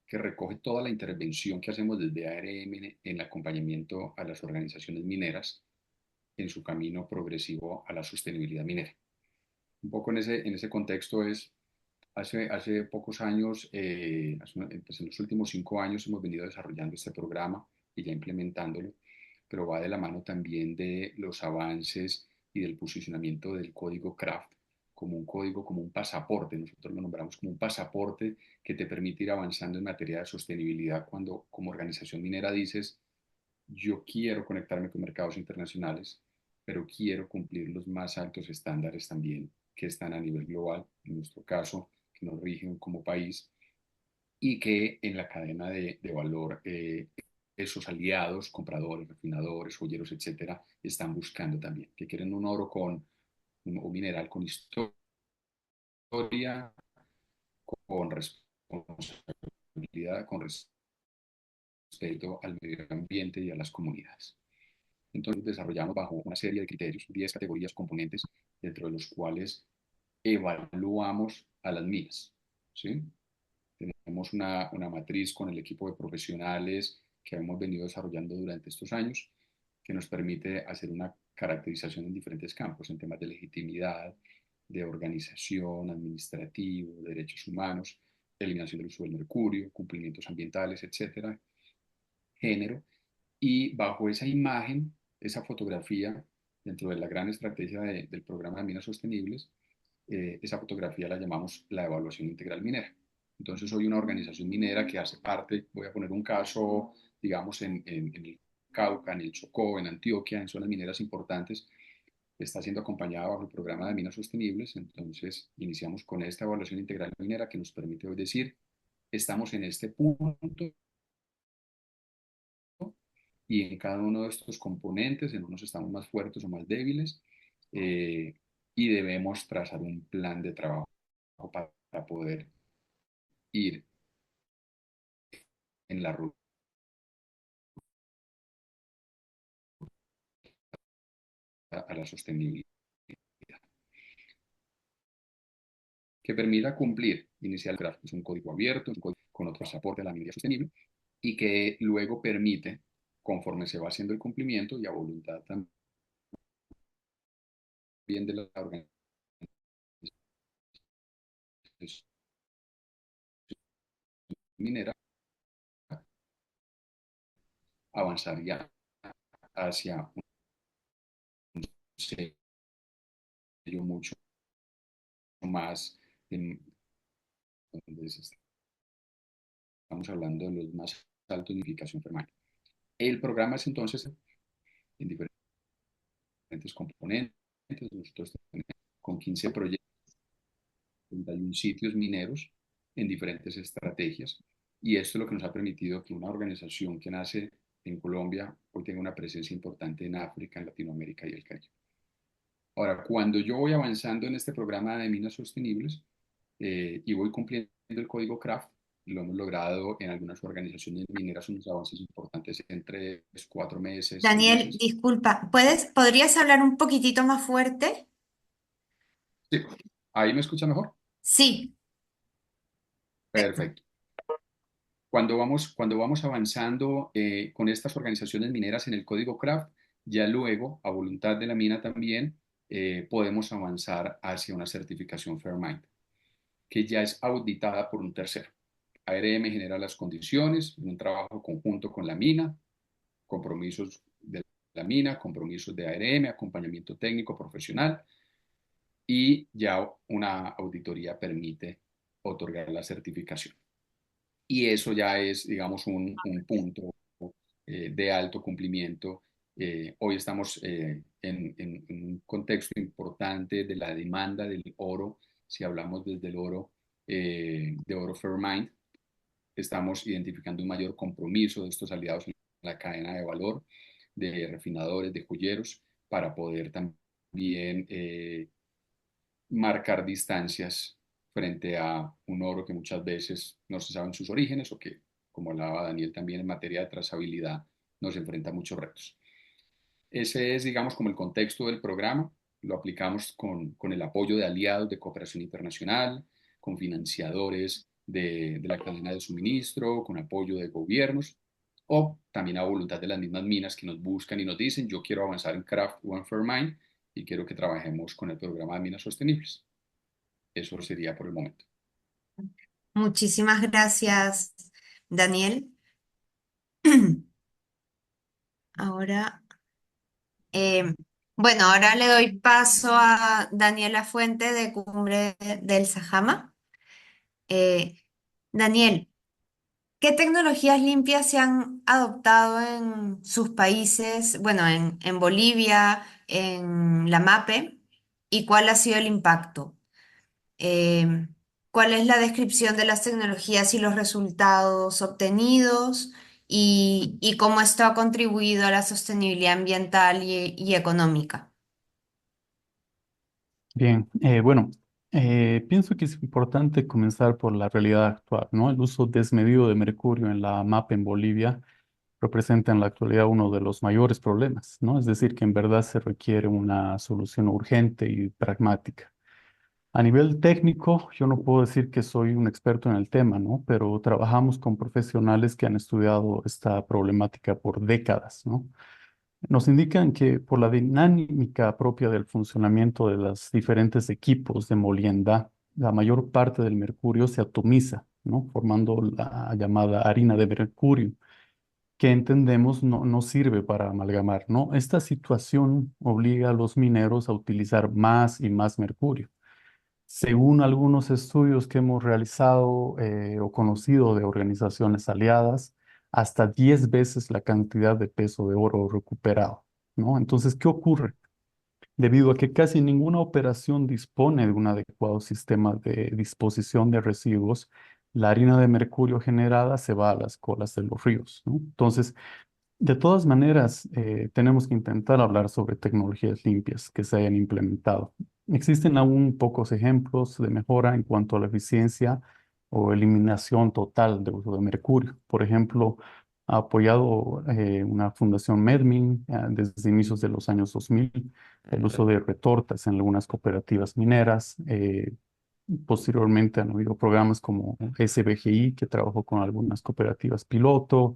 que recoge toda la intervención que hacemos desde ARM en el acompañamiento a las organizaciones mineras en su camino progresivo a la sostenibilidad minera. Un poco en ese contexto es, hace pocos años, pues en los últimos 5 años hemos venido desarrollando este programa y ya implementándolo, pero va de la mano también de los avances y del posicionamiento del código CRAFT como un código, como un pasaporte. Nosotros lo nombramos como un pasaporte que te permite ir avanzando en materia de sostenibilidad cuando como organización minera dices, yo quiero conectarme con mercados internacionales, pero quiero cumplir los más altos estándares también que están a nivel global, en nuestro caso, que nos rigen como país, y que en la cadena de valor esos aliados, compradores, refinadores, joyeros, etcétera, están buscando también, que quieren un oro un mineral con historia, con responsabilidad, con respeto al medio ambiente y a las comunidades. Entonces desarrollamos bajo una serie de criterios, 10 categorías componentes, dentro de los cuales evaluamos a las minas. ¿Sí? Tenemos una matriz con el equipo de profesionales que hemos venido desarrollando durante estos años, que nos permite hacer una caracterización en diferentes campos, en temas de legitimidad, de organización, administrativo, derechos humanos, eliminación del uso del mercurio, cumplimientos ambientales, etcétera, género, y bajo esa imagen, esa fotografía, dentro de la gran estrategia del programa de minas sostenibles, esa fotografía la llamamos la evaluación integral minera. Entonces, soy una organización minera que hace parte, voy a poner un caso, digamos, en el Cauca, en el Chocó, en Antioquia, en zonas mineras importantes, está siendo acompañada bajo el programa de minas sostenibles. Entonces, iniciamos con esta evaluación integral minera que nos permite hoy decir, estamos en este punto y en cada uno de estos componentes, en unos estamos más fuertes o más débiles, eh, y debemos trazar un plan de trabajo para poder ir en la ruta a la sostenibilidad, que permita cumplir inicialmente es un código abierto, un código con otros aportes a la minería sostenible, y que luego permite, conforme se va haciendo el cumplimiento y a voluntad también de la organización minera, avanzar ya hacia un sello mucho más, en, donde estamos hablando de los más altos de unificación permanente. El programa es entonces en diferentes componentes. Nosotros tenemos con 15 proyectos, 31 sitios mineros en diferentes estrategias. Y esto es lo que nos ha permitido que una organización que nace en Colombia hoy tenga una presencia importante en África, en Latinoamérica y el Caribe. Ahora, cuando yo voy avanzando en este programa de minas sostenibles y voy cumpliendo el código CRAFT, lo hemos logrado en algunas organizaciones mineras, unos avances importantes en 3, 4 meses, 6 Daniel, meses. disculpa, ¿podrías hablar un poquitito más fuerte? Sí, ahí me escucha mejor. Sí, perfecto. Perfecto. Cuando vamos avanzando con estas organizaciones mineras en el código CRAFT, ya luego, a voluntad de la mina también, podemos avanzar hacia una certificación Fairmind, que ya es auditada por un tercero. ARM genera las condiciones, un trabajo conjunto con la mina, compromisos de la mina, compromisos de ARM, acompañamiento técnico profesional, y ya una auditoría permite otorgar la certificación. Y eso ya es, digamos, un punto de alto cumplimiento. Hoy estamos en un contexto importante de la demanda del oro. Si hablamos desde el oro, de oro Fairmind, estamos identificando un mayor compromiso de estos aliados en la cadena de valor, de refinadores, de joyeros, para poder también marcar distancias frente a un oro que muchas veces no se saben sus orígenes o que, como hablaba Daniel también en materia de trazabilidad, nos enfrenta a muchos retos. Ese es, digamos, como el contexto del programa. Lo aplicamos con el apoyo de aliados de cooperación internacional, con financiadores de la cadena de suministro, con apoyo de gobiernos o también a voluntad de las mismas minas que nos buscan y nos dicen, yo quiero avanzar en Craft One Fair Mine y quiero que trabajemos con el programa de minas sostenibles. Eso sería por el momento. Muchísimas gracias, Daniel. Ahora, eh, bueno, ahora le doy paso a Daniela Fuente de Cumbre del Sajama. Eh, Daniel, ¿qué tecnologías limpias se han adoptado en sus países, bueno, en Bolivia, en la MAPE, y cuál ha sido el impacto? Eh, ¿Cuál es la descripción de las tecnologías y los resultados obtenidos y cómo esto ha contribuido a la sostenibilidad ambiental y económica? Bien, pienso que es importante comenzar por la realidad actual, ¿no? El uso desmedido de mercurio en la MAP en Bolivia representa en la actualidad uno de los mayores problemas, ¿no? Es decir, que en verdad se requiere una solución urgente y pragmática. A nivel técnico, yo no puedo decir que soy un experto en el tema, ¿no? Pero trabajamos con profesionales que han estudiado esta problemática por décadas, ¿no? Nos indican que por la dinámica propia del funcionamiento de los diferentes equipos de molienda, la mayor parte del mercurio se atomiza, ¿no? Formando la llamada harina de mercurio, que entendemos no sirve para amalgamar, ¿no? Esta situación obliga a los mineros a utilizar más y más mercurio. Según algunos estudios que hemos realizado o conocido de organizaciones aliadas, hasta 10 veces la cantidad de peso de oro recuperado, ¿no? Entonces, ¿qué ocurre? Debido a que casi ninguna operación dispone de un adecuado sistema de disposición de residuos, la harina de mercurio generada se va a las colas de los ríos, ¿no? Entonces, de todas maneras, tenemos que intentar hablar sobre tecnologías limpias que se hayan implementado. Existen aún pocos ejemplos de mejora en cuanto a la eficiencia o eliminación total de uso de mercurio. Por ejemplo, ha apoyado una fundación Medmin desde inicios de los años 2000 el uso de retortas en algunas cooperativas mineras. Posteriormente han habido programas como SBGI, que trabajó con algunas cooperativas piloto,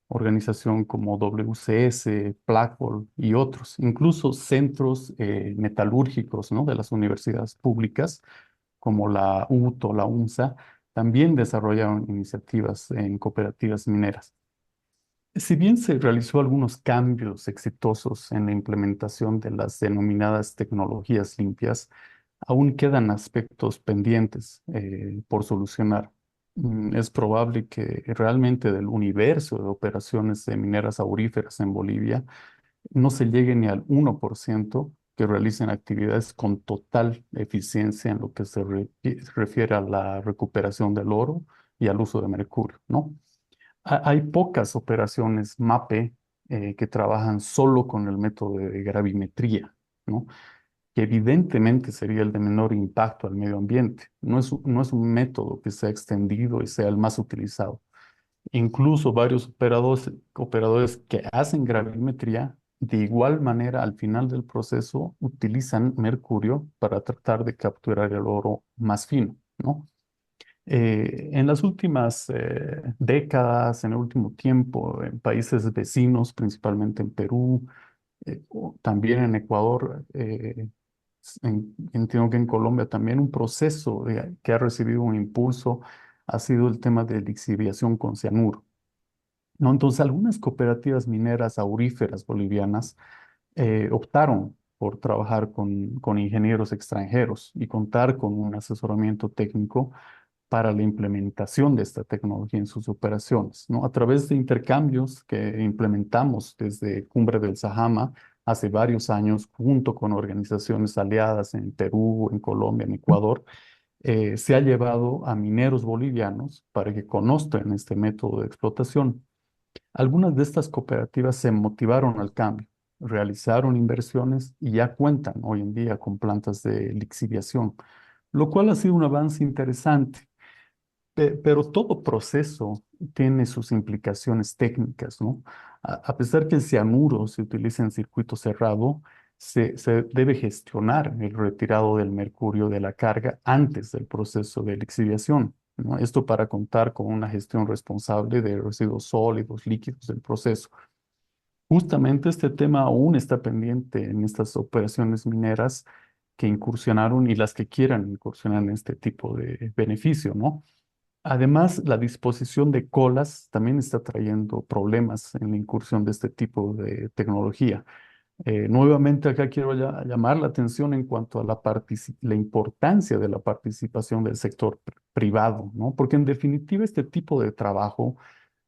organización como WCS, Blackwell y otros, incluso centros metalúrgicos, ¿no? De las universidades públicas, como la UTO, la UNSA, también desarrollaron iniciativas en cooperativas mineras. Si bien se realizó algunos cambios exitosos en la implementación de las denominadas tecnologías limpias, aún quedan aspectos pendientes por solucionar. Es probable que realmente del universo de operaciones de mineras auríferas en Bolivia no se llegue ni al 1% que realicen actividades con total eficiencia en lo que refiere a la recuperación del oro y al uso de mercurio, ¿no? Hay pocas operaciones MAPE que trabajan solo con el método de gravimetría, ¿no? Que evidentemente sería el de menor impacto al medio ambiente. No es un método que sea extendido y sea el más utilizado. Incluso varios operadores que hacen gravimetría, de igual manera al final del proceso utilizan mercurio para tratar de capturar el oro más fino, ¿no? En las últimas décadas, en el último tiempo, en países vecinos, principalmente en Perú, también en Ecuador, entiendo que en Colombia también un proceso que ha recibido un impulso ha sido el tema de lixiviación con cianuro, ¿no? Entonces, algunas cooperativas mineras auríferas bolivianas optaron por trabajar con ingenieros extranjeros y contar con un asesoramiento técnico para la implementación de esta tecnología en sus operaciones, ¿no? A través de intercambios que implementamos desde Cumbre del Sajama hace varios años, junto con organizaciones aliadas en Perú, en Colombia, en Ecuador, se ha llevado a mineros bolivianos para que conozcan este método de explotación. Algunas de estas cooperativas se motivaron al cambio, realizaron inversiones y ya cuentan hoy en día con plantas de lixiviación, lo cual ha sido un avance interesante. Pero todo proceso tiene sus implicaciones técnicas, ¿no? A pesar que el cianuro se utiliza en circuito cerrado, se debe gestionar el retirado del mercurio de la carga antes del proceso de lixiviación, ¿no? Esto para contar con una gestión responsable de residuos sólidos, líquidos del proceso. Justamente este tema aún está pendiente en estas operaciones mineras que incursionaron y las que quieran incursionar en este tipo de beneficio, ¿no? Además, la disposición de colas también está trayendo problemas en la incursión de este tipo de tecnología. Nuevamente, acá quiero llamar la atención en cuanto a la importancia de la participación del sector privado, ¿no? Porque en definitiva este tipo de trabajo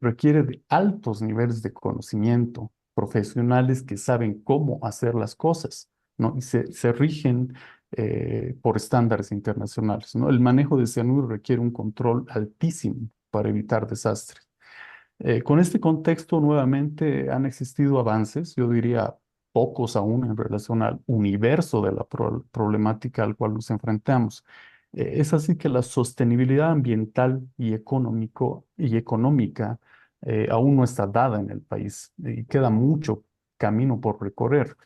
requiere de altos niveles de conocimiento, profesionales que saben cómo hacer las cosas, ¿no? Y se rigen por estándares internacionales, ¿no? El manejo de cianuro requiere un control altísimo para evitar desastres. Con este contexto, nuevamente han existido avances, yo diría pocos aún en relación al universo de la problemática al cual nos enfrentamos. Es así que la sostenibilidad ambiental y económica aún no está dada en el país y queda mucho camino por recorrer.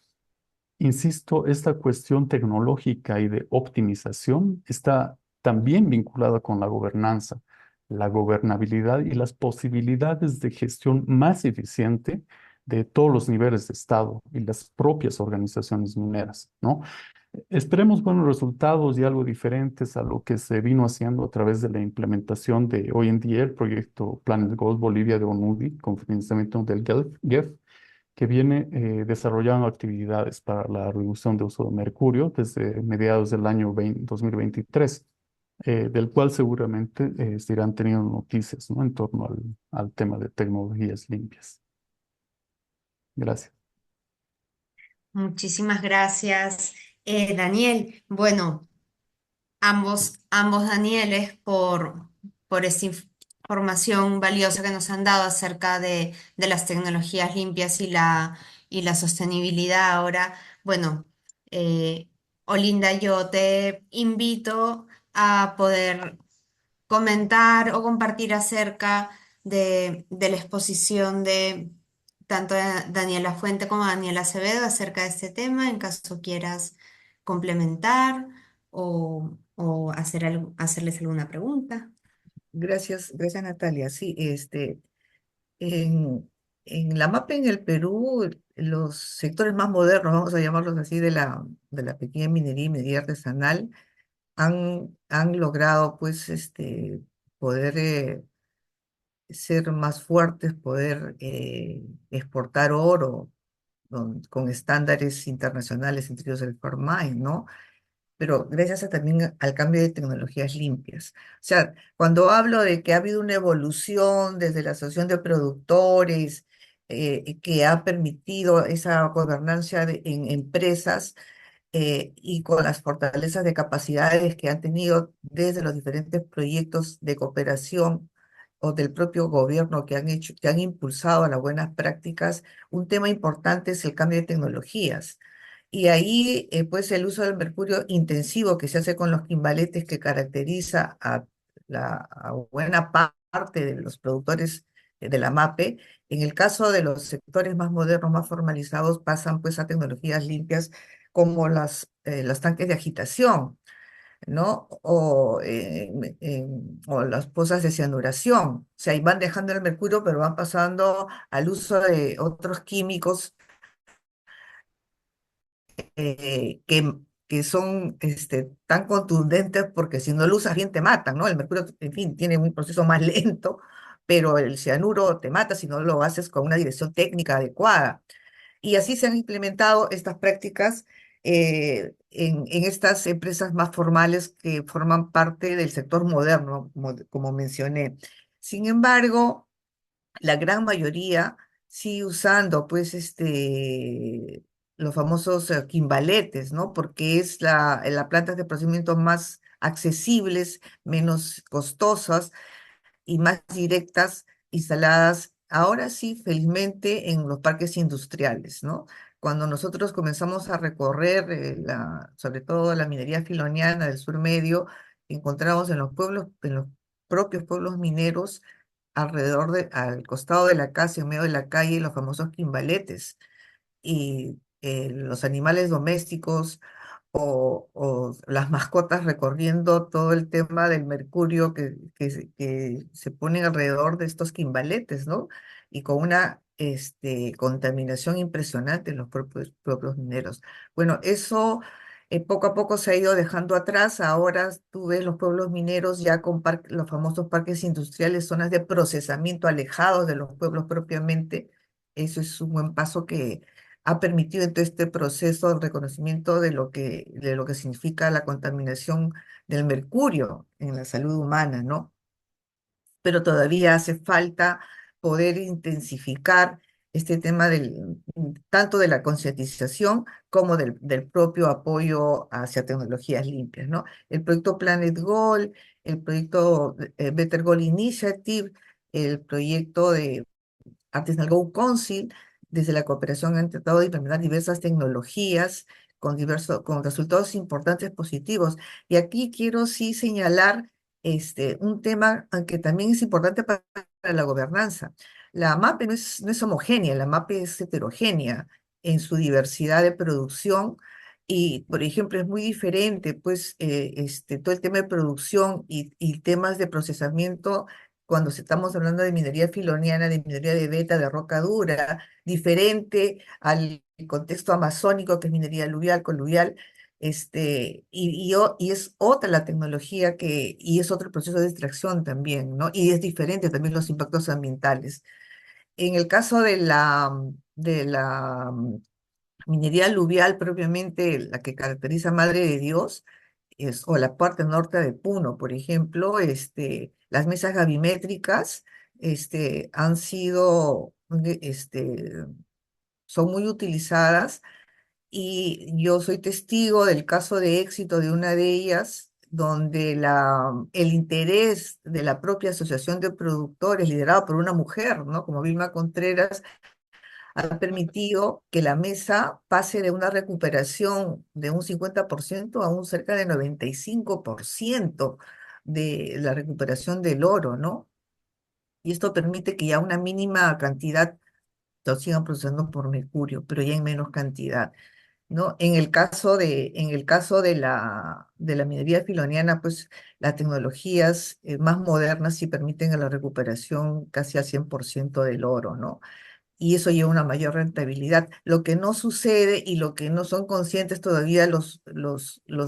Insisto, esta cuestión tecnológica y de optimización está también vinculada con la gobernanza, la gobernabilidad y las posibilidades de gestión más eficiente de todos los niveles de Estado y las propias organizaciones mineras, ¿no? Esperemos buenos resultados y algo diferentes a lo que se vino haciendo a través de la implementación de hoy en día el proyecto Planet Gold Bolivia de ONUDI, con financiamiento del GEF, que viene desarrollando actividades para la reducción de uso de mercurio desde mediados del año 2023, del cual seguramente se irán teniendo noticias, ¿no? En torno al tema de tecnologías limpias. Gracias. Muchísimas gracias, Daniel. Bueno, ambos Danieles por esta información valiosa que nos han dado acerca de las tecnologías limpias y la sostenibilidad. Ahora, bueno, eh, Olinda, yo te invito a poder comentar o compartir acerca de la exposición de tanto Daniela Fuente como Daniela Acevedo acerca de este tema, en caso quieras complementar o hacerles alguna pregunta. Gracias Natalia. Sí, en, en la MAPE en el Perú, los sectores más modernos, vamos a llamarlos así, de la pequeña minería y minería artesanal, han logrado pues poder ser más fuertes, poder exportar oro con estándares internacionales, entre ellos el PORMAE, ¿no? Pero gracias también al cambio de tecnologías limpias. O sea, cuando hablo de que ha habido una evolución desde la Asociación de Productores, que ha permitido esa gobernanza en empresas, y con las fortalezas de capacidades que han tenido desde los diferentes proyectos de cooperación o del propio gobierno que han hecho, que han impulsado las buenas prácticas, un tema importante es el cambio de tecnologías. Y ahí, pues, el uso del mercurio intensivo que se hace con los quimbaletes que caracteriza a buena parte de los productores de la MAPE. En el caso de los sectores más modernos, más formalizados, pasan pues a tecnologías limpias como los tanques de agitación, ¿no? O las pozas de cianuración. O sea, y van dejando el mercurio, pero van pasando al uso de otros químicos que son tan contundentes porque si no lo usas bien te matan, ¿no? El mercurio, en fin, tiene un proceso más lento, pero el cianuro te mata si no lo haces con una dirección técnica adecuada. Y así se han implementado estas prácticas en estas empresas más formales que forman parte del sector moderno, como mencioné. Sin embargo, la gran mayoría sigue usando, pues, los famosos quimbaletes, ¿no? Porque es la planta de procesamiento más accesibles, menos costosas y más directas instaladas, ahora sí, felizmente, en los parques industriales, ¿no? Cuando nosotros comenzamos a recorrer, sobre todo la minería filoniana del sur medio, encontramos en los pueblos, en los propios pueblos mineros, al costado de la casa, en medio de la calle, los famosos quimbaletes y los animales domésticos o las mascotas recorriendo todo el tema del mercurio que se ponen alrededor de estos quimbaletes, ¿no? Y con una contaminación impresionante en los propios mineros. Bueno, eso poco a poco se ha ido dejando atrás. Ahora tú ves los pueblos mineros ya con los famosos parques industriales, zonas de procesamiento alejados de los pueblos propiamente. Eso es un buen paso que ha permitido en todo este proceso el reconocimiento de lo que significa la contaminación del mercurio en la salud humana, ¿no? Pero todavía hace falta poder intensificar este tema tanto de la concientización como del propio apoyo hacia tecnologías limpias, ¿no? El proyecto Planet Goal, el proyecto Better Goal Initiative, el proyecto de Artisanal Go Council, desde la cooperación han tratado de implementar diversas tecnologías con resultados importantes positivos. Y aquí quiero sí señalar un tema que también es importante para la gobernanza. La MAPE no es homogénea, la MAPE es heterogénea en su diversidad de producción. Y, por ejemplo, es muy diferente, pues, todo el tema de producción y temas de procesamiento cuando estamos hablando de minería filoniana, de minería de beta, de roca dura, diferente al contexto amazónico, que es minería aluvial, coluvial, y es otra la tecnología y es otro proceso de extracción también, ¿no? Y es diferente también los impactos ambientales. En el caso de la minería aluvial propiamente, la que caracteriza Madre de Dios, o la parte norte de Puno, por ejemplo, las mesas gravimétricas, han sido, son muy utilizadas y yo soy testigo del caso de éxito de una de ellas, donde el interés de la propia asociación de productores, liderado por una mujer, ¿no? Como Vilma Contreras, ha permitido que la mesa pase de una recuperación de un 50% a un cerca de 95% de la recuperación del oro, ¿no? Y esto permite que ya una mínima cantidad lo sigan procesando por mercurio, pero ya en menos cantidad, ¿no? En el caso de la minería filoniana, pues las tecnologías más modernas sí permiten la recuperación casi al 100% del oro, ¿no? Y eso lleva una mayor rentabilidad. Lo que no sucede y lo que no son conscientes todavía los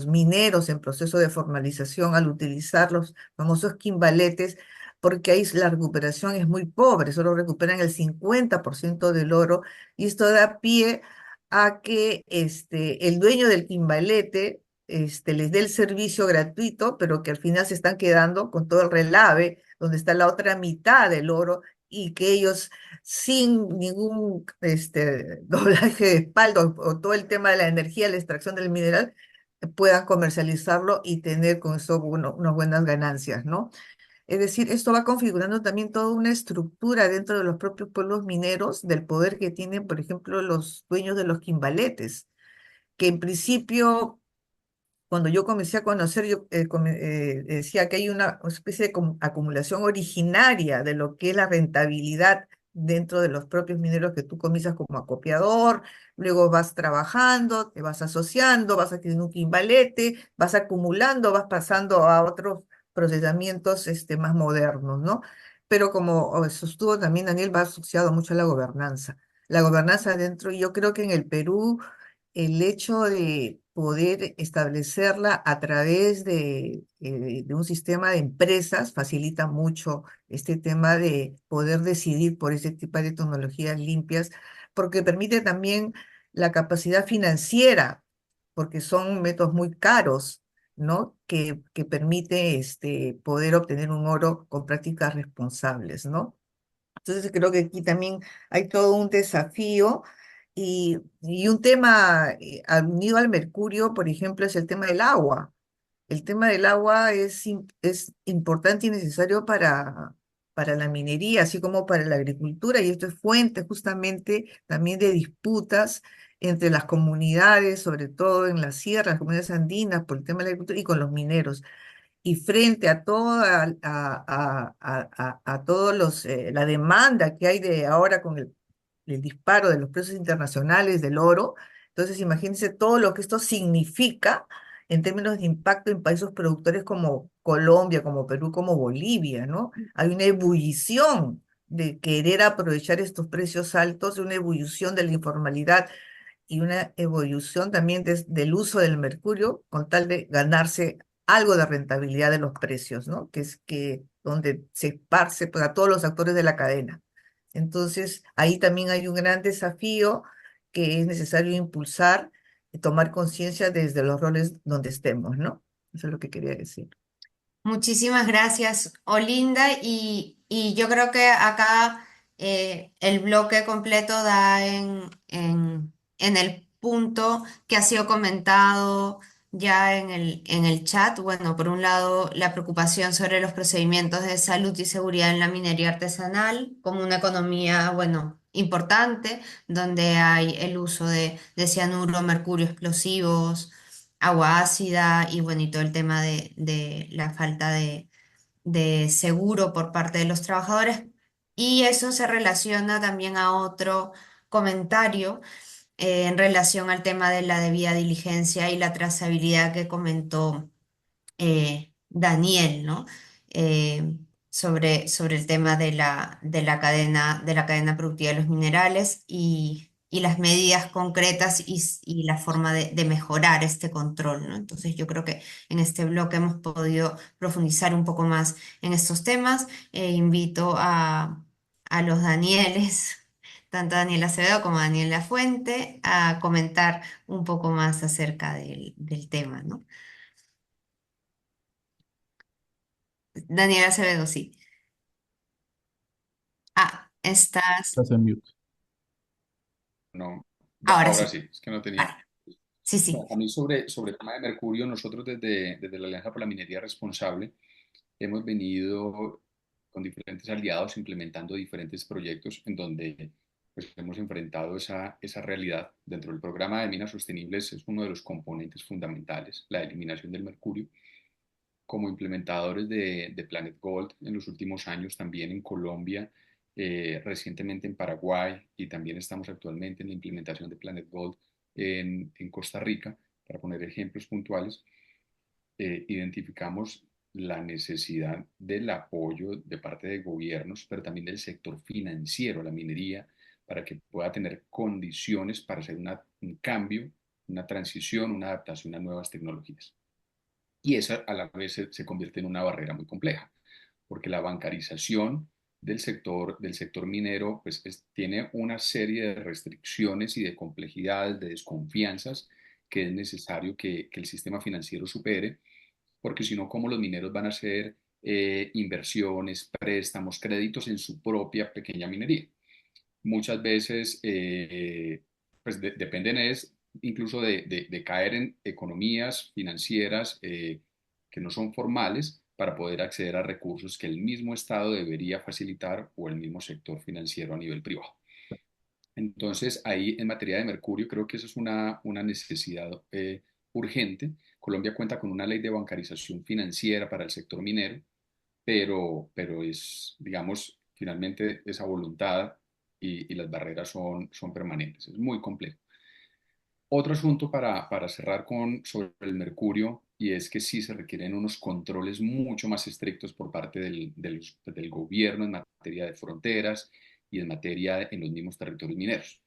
mineros en proceso de formalización al utilizar los famosos quimbaletes, porque ahí la recuperación es muy pobre, solo recuperan el 50% del oro, y esto da pie a que el dueño del quimbalete les dé el servicio gratuito, pero que al final se están quedando con todo el relave, donde está la otra mitad del oro, y que ellos sin ningún doblaje de espalda o todo el tema de la energía, la extracción del mineral, puedan comercializarlo y tener con eso unas buenas ganancias, ¿no? Es decir, esto va configurando también toda una estructura dentro de los propios pueblos mineros del poder que tienen, por ejemplo, los dueños de los quimbaletes, que en principio cuando yo comencé a conocer, yo decía que hay una especie de acumulación originaria de lo que es la rentabilidad dentro de los propios mineros, que tú comienzas como acopiador, luego vas trabajando, te vas asociando, vas adquiriendo un quimbalete, vas acumulando, vas pasando a otros procesamientos más modernos, ¿no? Pero como sostuvo también Daniel, va asociado mucho a la gobernanza. La gobernanza dentro, y yo creo que en el Perú el hecho de poder establecerla a través de un sistema de empresas facilita mucho este tema de poder decidir por ese tipo de tecnologías limpias, porque permite también la capacidad financiera, porque son métodos muy caros, ¿no? Que permite poder obtener un oro con prácticas responsables, ¿no? Entonces creo que aquí también hay todo un desafío y un tema unido al mercurio, por ejemplo, es el tema del agua. El tema del agua es importante y necesario para la minería, así como para la agricultura, y esto es fuente justamente también de disputas entre las comunidades, sobre todo en la sierra, las comunidades andinas, por el tema de la agricultura y con los mineros. Y frente a toda a todos la demanda que hay de ahora con el disparo de los precios internacionales del oro, entonces imagínense todo lo que esto significa en términos de impacto en países productores como Colombia, como Perú, como Bolivia, ¿no? Hay una ebullición de querer aprovechar estos precios altos, una ebullición de la informalidad y una evolución también del uso del mercurio con tal de ganarse algo de rentabilidad de los precios, ¿no? Que es donde se esparce para todos los actores de la cadena. Entonces, ahí también hay un gran desafío que es necesario impulsar y tomar conciencia desde los roles donde estemos, ¿no? Eso es lo que quería decir. Muchísimas gracias, Olinda. Y yo creo que acá el bloque completo da en el punto que ha sido comentado ya en el chat. Bueno, por un lado, la preocupación sobre los procedimientos de salud y seguridad en la minería artesanal, como una economía, bueno, importante, donde hay el uso de cianuro, mercurio, explosivos, agua ácida y bueno, y todo el tema de la falta de seguro por parte de los trabajadores. Y eso se relaciona también a otro comentario en relación al tema de la debida diligencia y la trazabilidad que comentó Daniel, ¿no? sobre el tema de la cadena productiva de los minerales y las medidas concretas y la forma de mejorar este control, ¿no? Entonces yo creo que en este bloque hemos podido profundizar un poco más en estos temas. Invito a los Danieles, tanto a Daniel Acevedo como a Daniel Lafuente, a comentar un poco más acerca del tema, ¿no? Daniel Acevedo, sí. Ah, estás. Estás en mute. No, Ahora ahora sí. sí, es que no tenía. Vale. Sí, No, sí. a mí sobre el tema de mercurio, nosotros desde la Alianza por la Minería Responsable hemos venido con diferentes aliados implementando diferentes proyectos en donde pues, hemos enfrentado esa realidad. Dentro del programa de minas sostenibles es uno de los componentes fundamentales, la eliminación del mercurio. Como implementadores de Planet Gold en los últimos años, también en Colombia, recientemente en Paraguay y también estamos actualmente en la implementación de Planet Gold en Costa Rica, para poner ejemplos puntuales, identificamos la necesidad del apoyo de parte de gobiernos, pero también del sector financiero, la minería, para que pueda tener condiciones para hacer un cambio, una transición, una adaptación a nuevas tecnologías. Y eso a la vez se convierte en una barrera muy compleja, porque la bancarización del sector minero pues, tiene una serie de restricciones y de complejidades, de desconfianzas que es necesario que el sistema financiero supere, porque si no, ¿cómo los mineros van a hacer inversiones, préstamos, créditos en su propia pequeña minería? Muchas veces pues dependen incluso de caer en economías financieras que no son formales para poder acceder a recursos que el mismo Estado debería facilitar o el mismo sector financiero a nivel privado. Entonces, ahí en materia de mercurio, creo que eso es una necesidad urgente. Colombia cuenta con una ley de bancarización financiera para el sector minero, pero es, digamos, finalmente esa voluntad y las barreras son permanentes. Es muy complejo. Otro asunto para cerrar sobre el mercurio, y es que sí se requieren unos controles mucho más estrictos por parte del gobierno en materia de fronteras y en materia en los mismos territorios mineros.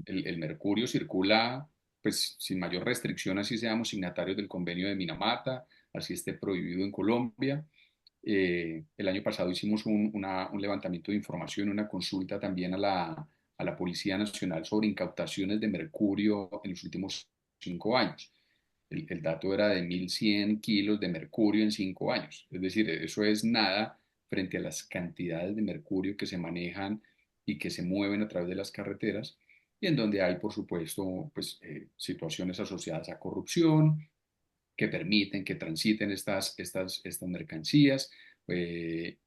El mercurio circula pues sin mayor restricción, así seamos signatarios del convenio de Minamata, así esté prohibido en Colombia. El año pasado hicimos un levantamiento de información, una consulta también a la Policía Nacional sobre incautaciones de mercurio en los últimos 5 años. El dato era de 1.100 kilos de mercurio en 5 años. Es decir, eso es nada frente a las cantidades de mercurio que se manejan y que se mueven a través de las carreteras y en donde hay, por supuesto, pues, situaciones asociadas a corrupción, que permiten que transiten estas mercancías, eh,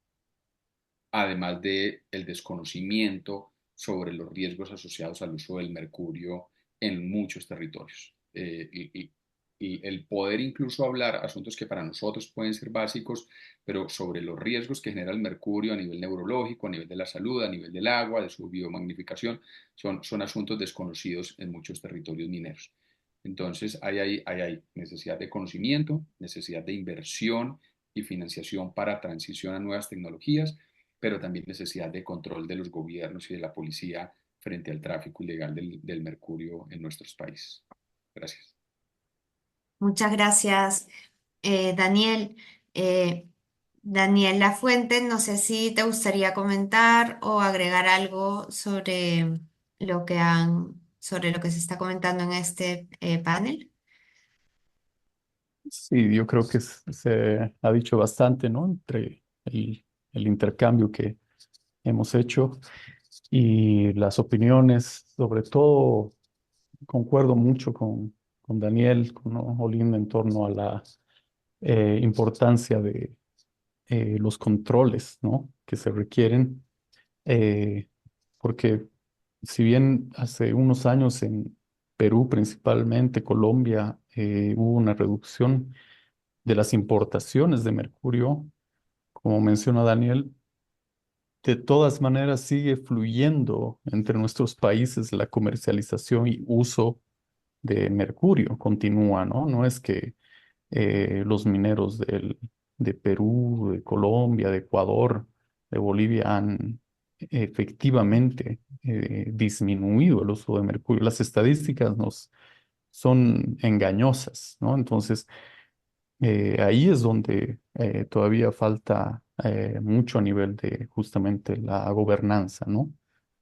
además del desconocimiento sobre los riesgos asociados al uso del mercurio en muchos territorios. Y el poder incluso hablar asuntos que para nosotros pueden ser básicos, pero sobre los riesgos que genera el mercurio a nivel neurológico, a nivel de la salud, a nivel del agua, de su biomagnificación, son asuntos desconocidos en muchos territorios mineros. Entonces, hay necesidad de conocimiento, necesidad de inversión y financiación para transición a nuevas tecnologías, pero también necesidad de control de los gobiernos y de la policía frente al tráfico ilegal del mercurio en nuestros países. Gracias. Muchas gracias, Daniel. Eh, Daniel Lafuente, no sé si te gustaría comentar o agregar algo sobre lo que se está comentando en este panel. Sí, yo creo que se ha dicho bastante, ¿no? Entre el intercambio que hemos hecho y las opiniones, sobre todo concuerdo mucho con Daniel, con Olinda en torno a la importancia de los controles, ¿no? Que se requieren, eh, porque si bien hace unos años en Perú, principalmente Colombia, hubo una reducción de las importaciones de mercurio, como menciona Daniel, de todas maneras sigue fluyendo entre nuestros países la comercialización y uso de mercurio, continúa, ¿no? No es que los mineros de Perú, de Colombia, de Ecuador, de Bolivia han efectivamente disminuido el uso de mercurio. Las estadísticas nos son engañosas, ¿no? Entonces, ahí es donde todavía falta mucho a nivel de justamente la gobernanza, ¿no?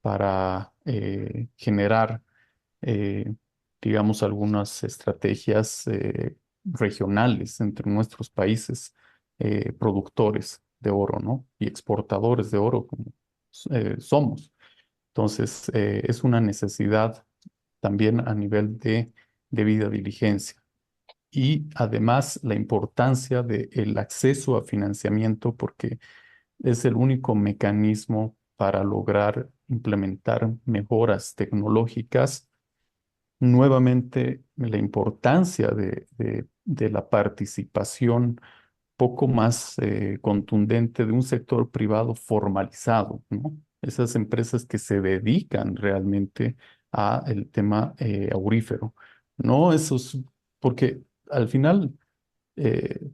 Para generar, eh, digamos, algunas estrategias regionales entre nuestros países productores de oro, ¿no? Y exportadores de oro como somos. Entonces, es una necesidad también a nivel de debida diligencia y además la importancia del acceso a financiamiento porque es el único mecanismo para lograr implementar mejoras tecnológicas. Nuevamente, la importancia de la participación poco más contundente de un sector privado formalizado, ¿no? Esas empresas que se dedican realmente a el tema aurífero, no esos, porque al final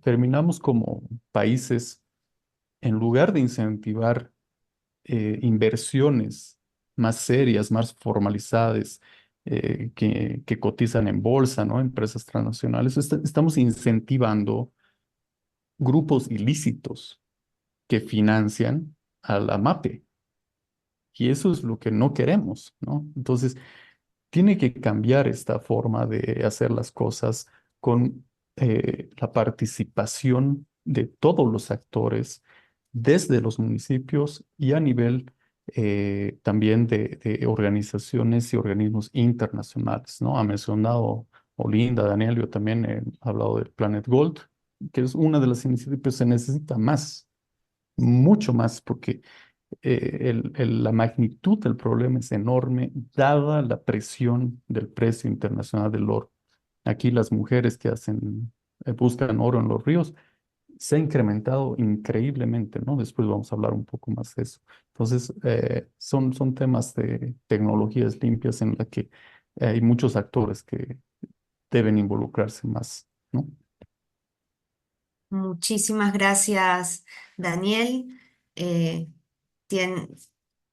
terminamos como países, en lugar de incentivar inversiones más serias, más formalizadas, que cotizan en bolsa, ¿no? Empresas transnacionales, estamos incentivando grupos ilícitos que financian a la MAPE. Y eso es lo que no queremos, ¿no? Entonces, tiene que cambiar esta forma de hacer las cosas con la participación de todos los actores, desde los municipios y a nivel también de organizaciones y organismos internacionales, ¿no? Ha mencionado Olinda, Daniel, yo también he hablado del Planet Gold, que es una de las iniciativas, pero se necesita más, mucho más, porque la magnitud del problema es enorme, dada la presión del precio internacional del oro. Aquí las mujeres que buscan oro en los ríos, se ha incrementado increíblemente, ¿no? Después vamos a hablar un poco más de eso. Entonces, son temas de tecnologías limpias en la que hay muchos actores que deben involucrarse más, ¿no? Muchísimas gracias, Daniel. Eh, tien-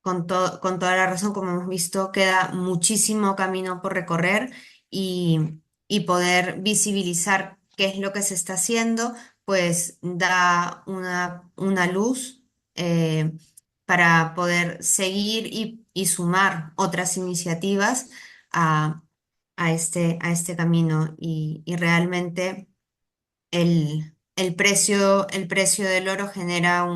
con toda la razón, como hemos visto, queda muchísimo camino por recorrer y poder visibilizar qué es lo que se está haciendo, pues da una luz para poder seguir y sumar otras iniciativas a, a este camino y realmente el precio del oro genera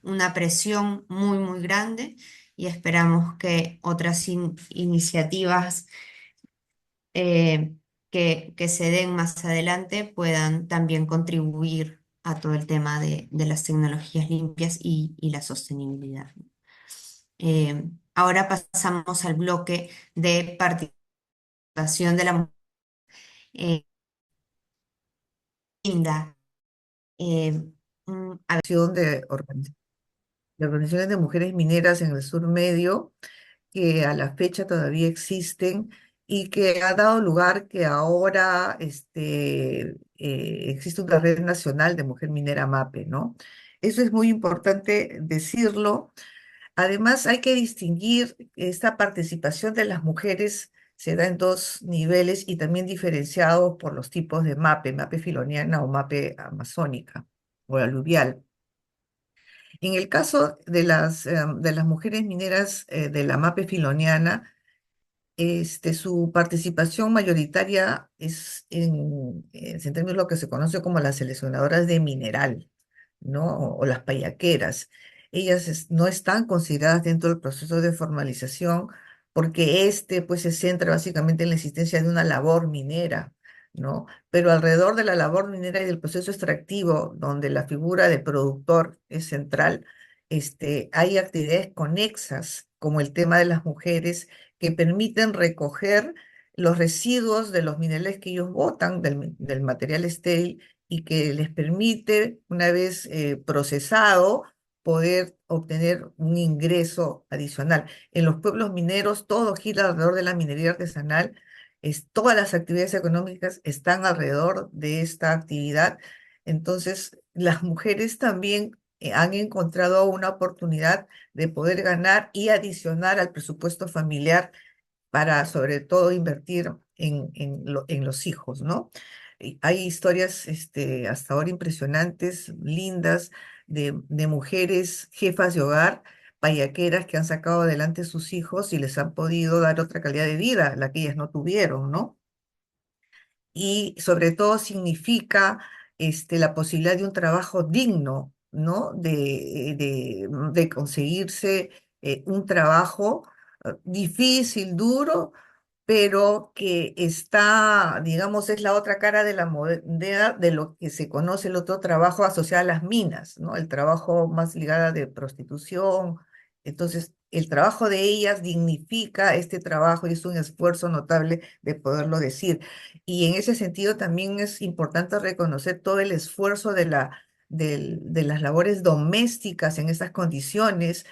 una presión muy, muy grande y esperamos que otras iniciativas que se den más adelante puedan también contribuir a todo el tema de las tecnologías limpias y la sostenibilidad. Ahora pasamos al bloque de participación de la mujer. Eh, Linda, eh, a ver. De organizaciones de mujeres mineras en el sur medio que a la fecha todavía existen y que ha dado lugar que ahora existe una red nacional de mujer minera MAPE, ¿no? Eso es muy importante decirlo. Además, hay que distinguir esta participación de las mujeres. Se da en dos niveles y también diferenciados por los tipos de MAPE, MAPE filoniana o MAPE amazónica o aluvial. En el caso de las mujeres mineras de la MAPE filoniana, su participación mayoritaria es en términos de lo que se conoce como las seleccionadoras de mineral, ¿no? O las payaqueras. Ellas no están consideradas dentro del proceso de formalización porque pues, se centra básicamente en la existencia de una labor minera, ¿no? Pero alrededor de la labor minera y del proceso extractivo, donde la figura de productor es central, hay actividades conexas, como el tema de las mujeres que permiten recoger los residuos de los minerales que ellos botan, del material estéril, y que les permite, una vez procesado, poder obtener un ingreso adicional. En los pueblos mineros todo gira alrededor de la minería artesanal, todas las actividades económicas están alrededor de esta actividad. Entonces, las mujeres también han encontrado una oportunidad de poder ganar y adicionar al presupuesto familiar para sobre todo invertir en los hijos, ¿no? Y hay historias hasta ahora impresionantes, lindas, de mujeres jefas de hogar, payaqueras que han sacado adelante sus hijos y les han podido dar otra calidad de vida, la que ellas no tuvieron, ¿no? Y sobre todo significa la posibilidad de un trabajo digno, ¿no? De conseguirse un trabajo difícil, duro, pero que está, digamos, es la otra cara de la moneda de lo que se conoce el otro trabajo asociado a las minas, ¿no? El trabajo más ligado de prostitución. Entonces, el trabajo de ellas dignifica este trabajo y es un esfuerzo notable de poderlo decir. Y en ese sentido también es importante reconocer todo el esfuerzo de las labores domésticas en esas condiciones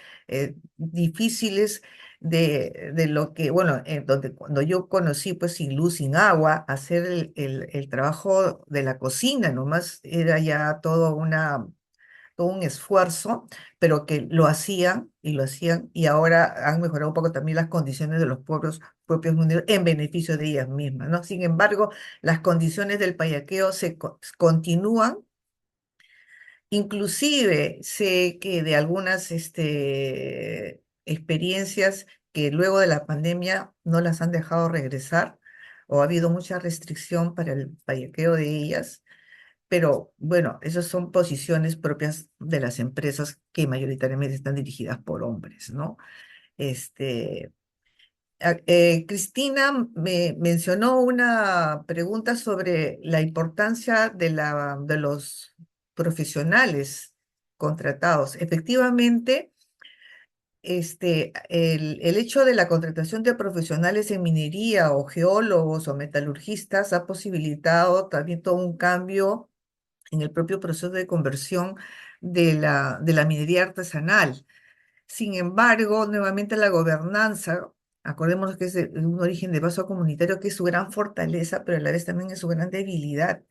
difíciles de lo que, bueno, donde cuando yo conocí, pues sin luz, sin agua, hacer el trabajo de la cocina, nomás era ya todo un esfuerzo, pero que lo hacían y lo hacían, y ahora han mejorado un poco también las condiciones de los propios municipios en beneficio de ellas mismas, ¿no? Sin embargo, las condiciones del payaqueo continúan. Inclusive sé que de algunas experiencias que luego de la pandemia no las han dejado regresar o ha habido mucha restricción para el payaqueo de ellas, pero bueno, esas son posiciones propias de las empresas que mayoritariamente están dirigidas por hombres, ¿no? Este, Cristina me mencionó una pregunta sobre la importancia de los profesionales contratados. Efectivamente, el hecho de la contratación de profesionales en minería o geólogos o metalurgistas ha posibilitado también todo un cambio en el propio proceso de conversión de la minería artesanal. Sin embargo, nuevamente la gobernanza, acordémonos que es de un origen de vaso comunitario, que es su gran fortaleza, pero a la vez también es su gran debilidad,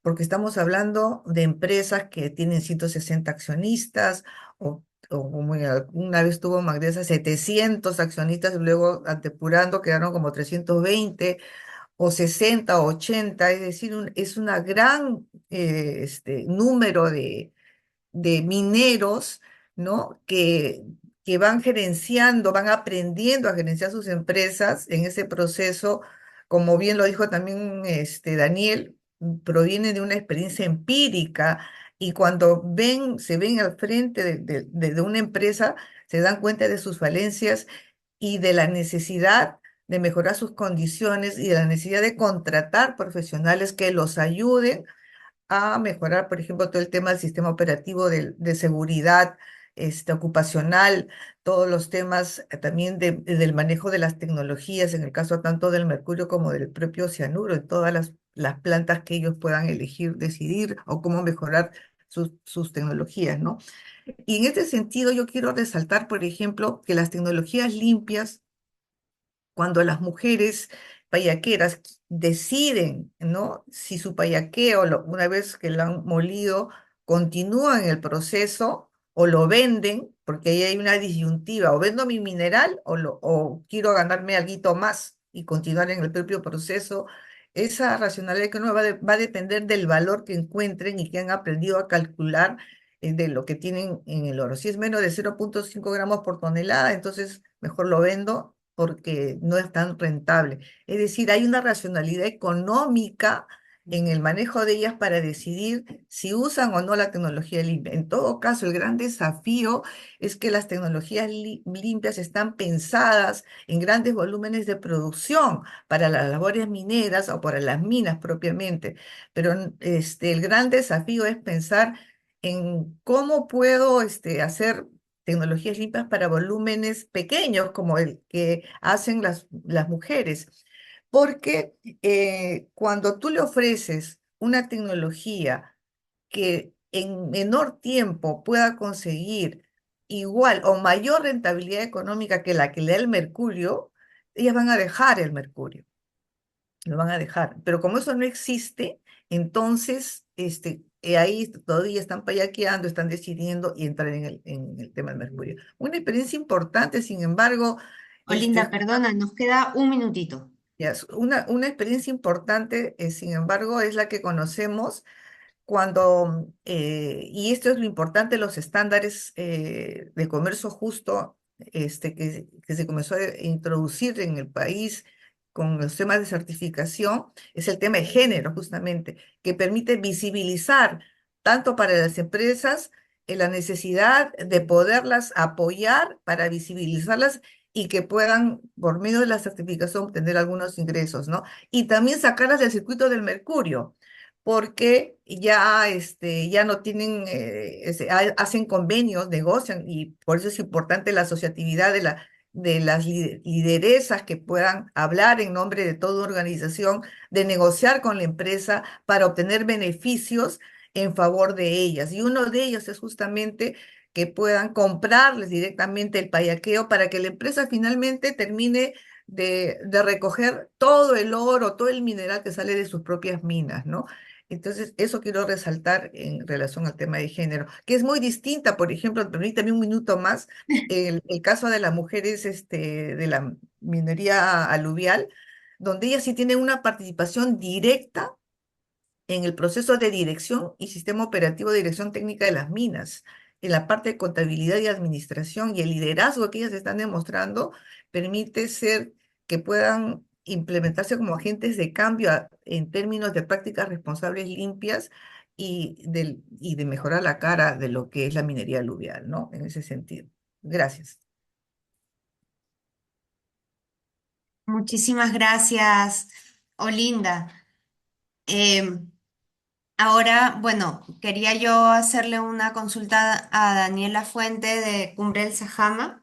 porque estamos hablando de empresas que tienen 160 accionistas, o como una vez tuvo Magdesa 700 accionistas, y luego antepurando quedaron como 320 o 60 o 80, es decir, es una gran número de mineros, ¿no? Que van gerenciando, van aprendiendo a gerenciar sus empresas en ese proceso, como bien lo dijo también Daniel, proviene de una experiencia empírica y cuando se ven al frente de una empresa, se dan cuenta de sus falencias y de la necesidad de mejorar sus condiciones y de la necesidad de contratar profesionales que los ayuden a mejorar, por ejemplo, todo el tema del sistema operativo de seguridad ocupacional, todos los temas también del manejo de las tecnologías, en el caso tanto del mercurio como del propio cianuro, en todas las plantas que ellos puedan elegir, decidir o cómo mejorar sus tecnologías, ¿no? Y en este sentido yo quiero resaltar, por ejemplo, que las tecnologías limpias cuando las mujeres payaqueras deciden, ¿no? Si su payaqueo, una vez que lo han molido, continúa en el proceso o lo venden, porque ahí hay una disyuntiva, o vendo mi mineral o quiero ganarme algo más y continuar en el propio proceso. Esa racionalidad económica va a depender del valor que encuentren y que han aprendido a calcular de lo que tienen en el oro. Si es menos de 0,5 gramos por tonelada, entonces mejor lo vendo porque no es tan rentable. Es decir, hay una racionalidad económica en el manejo de ellas para decidir si usan o no la tecnología limpia. En todo caso, el gran desafío es que las tecnologías limpias están pensadas en grandes volúmenes de producción para las labores mineras o para las minas propiamente. Pero el gran desafío es pensar en cómo puedo hacer tecnologías limpias para volúmenes pequeños, como el que hacen las mujeres. Porque cuando tú le ofreces una tecnología que en menor tiempo pueda conseguir igual o mayor rentabilidad económica que la que le da el mercurio, ellas van a dejar el mercurio, lo van a dejar. Pero como eso no existe, entonces ahí todavía están payaqueando, están decidiendo y entrar en el tema del mercurio. Una experiencia importante, sin embargo, Olinda, este, perdona, nos queda un minutito. una experiencia importante, sin embargo, es la que conocemos cuando, y esto es lo importante, los estándares de comercio justo que se comenzó a introducir en el país con los temas de certificación, es el tema de género justamente, que permite visibilizar tanto para las empresas la necesidad de poderlas apoyar para visibilizarlas y que puedan, por medio de la certificación, obtener algunos ingresos, ¿no? Y también sacarlas del circuito del mercurio porque ya, ya no tienen, hacen convenios, negocian, y por eso es importante la asociatividad de las lideresas que puedan hablar en nombre de toda organización, de negociar con la empresa para obtener beneficios en favor de ellas. Y uno de ellos es justamente que puedan comprarles directamente el payaqueo para que la empresa finalmente termine de recoger todo el oro, todo el mineral que sale de sus propias minas, ¿no? Entonces, eso quiero resaltar en relación al tema de género, que es muy distinta, por ejemplo, permítame un minuto más, el caso de las mujeres de la minería aluvial, donde ellas sí tienen una participación directa en el proceso de dirección y sistema operativo de dirección técnica de las minas, en la parte de contabilidad y administración y el liderazgo que ellas están demostrando permite ser que puedan implementarse como agentes de cambio en términos de prácticas responsables limpias y de mejorar la cara de lo que es la minería aluvial, ¿no? En ese sentido. Gracias. Muchísimas gracias, Olinda. Em, Ahora, bueno, quería yo hacerle una consulta a Daniela Fuente de Cumbre del Sajama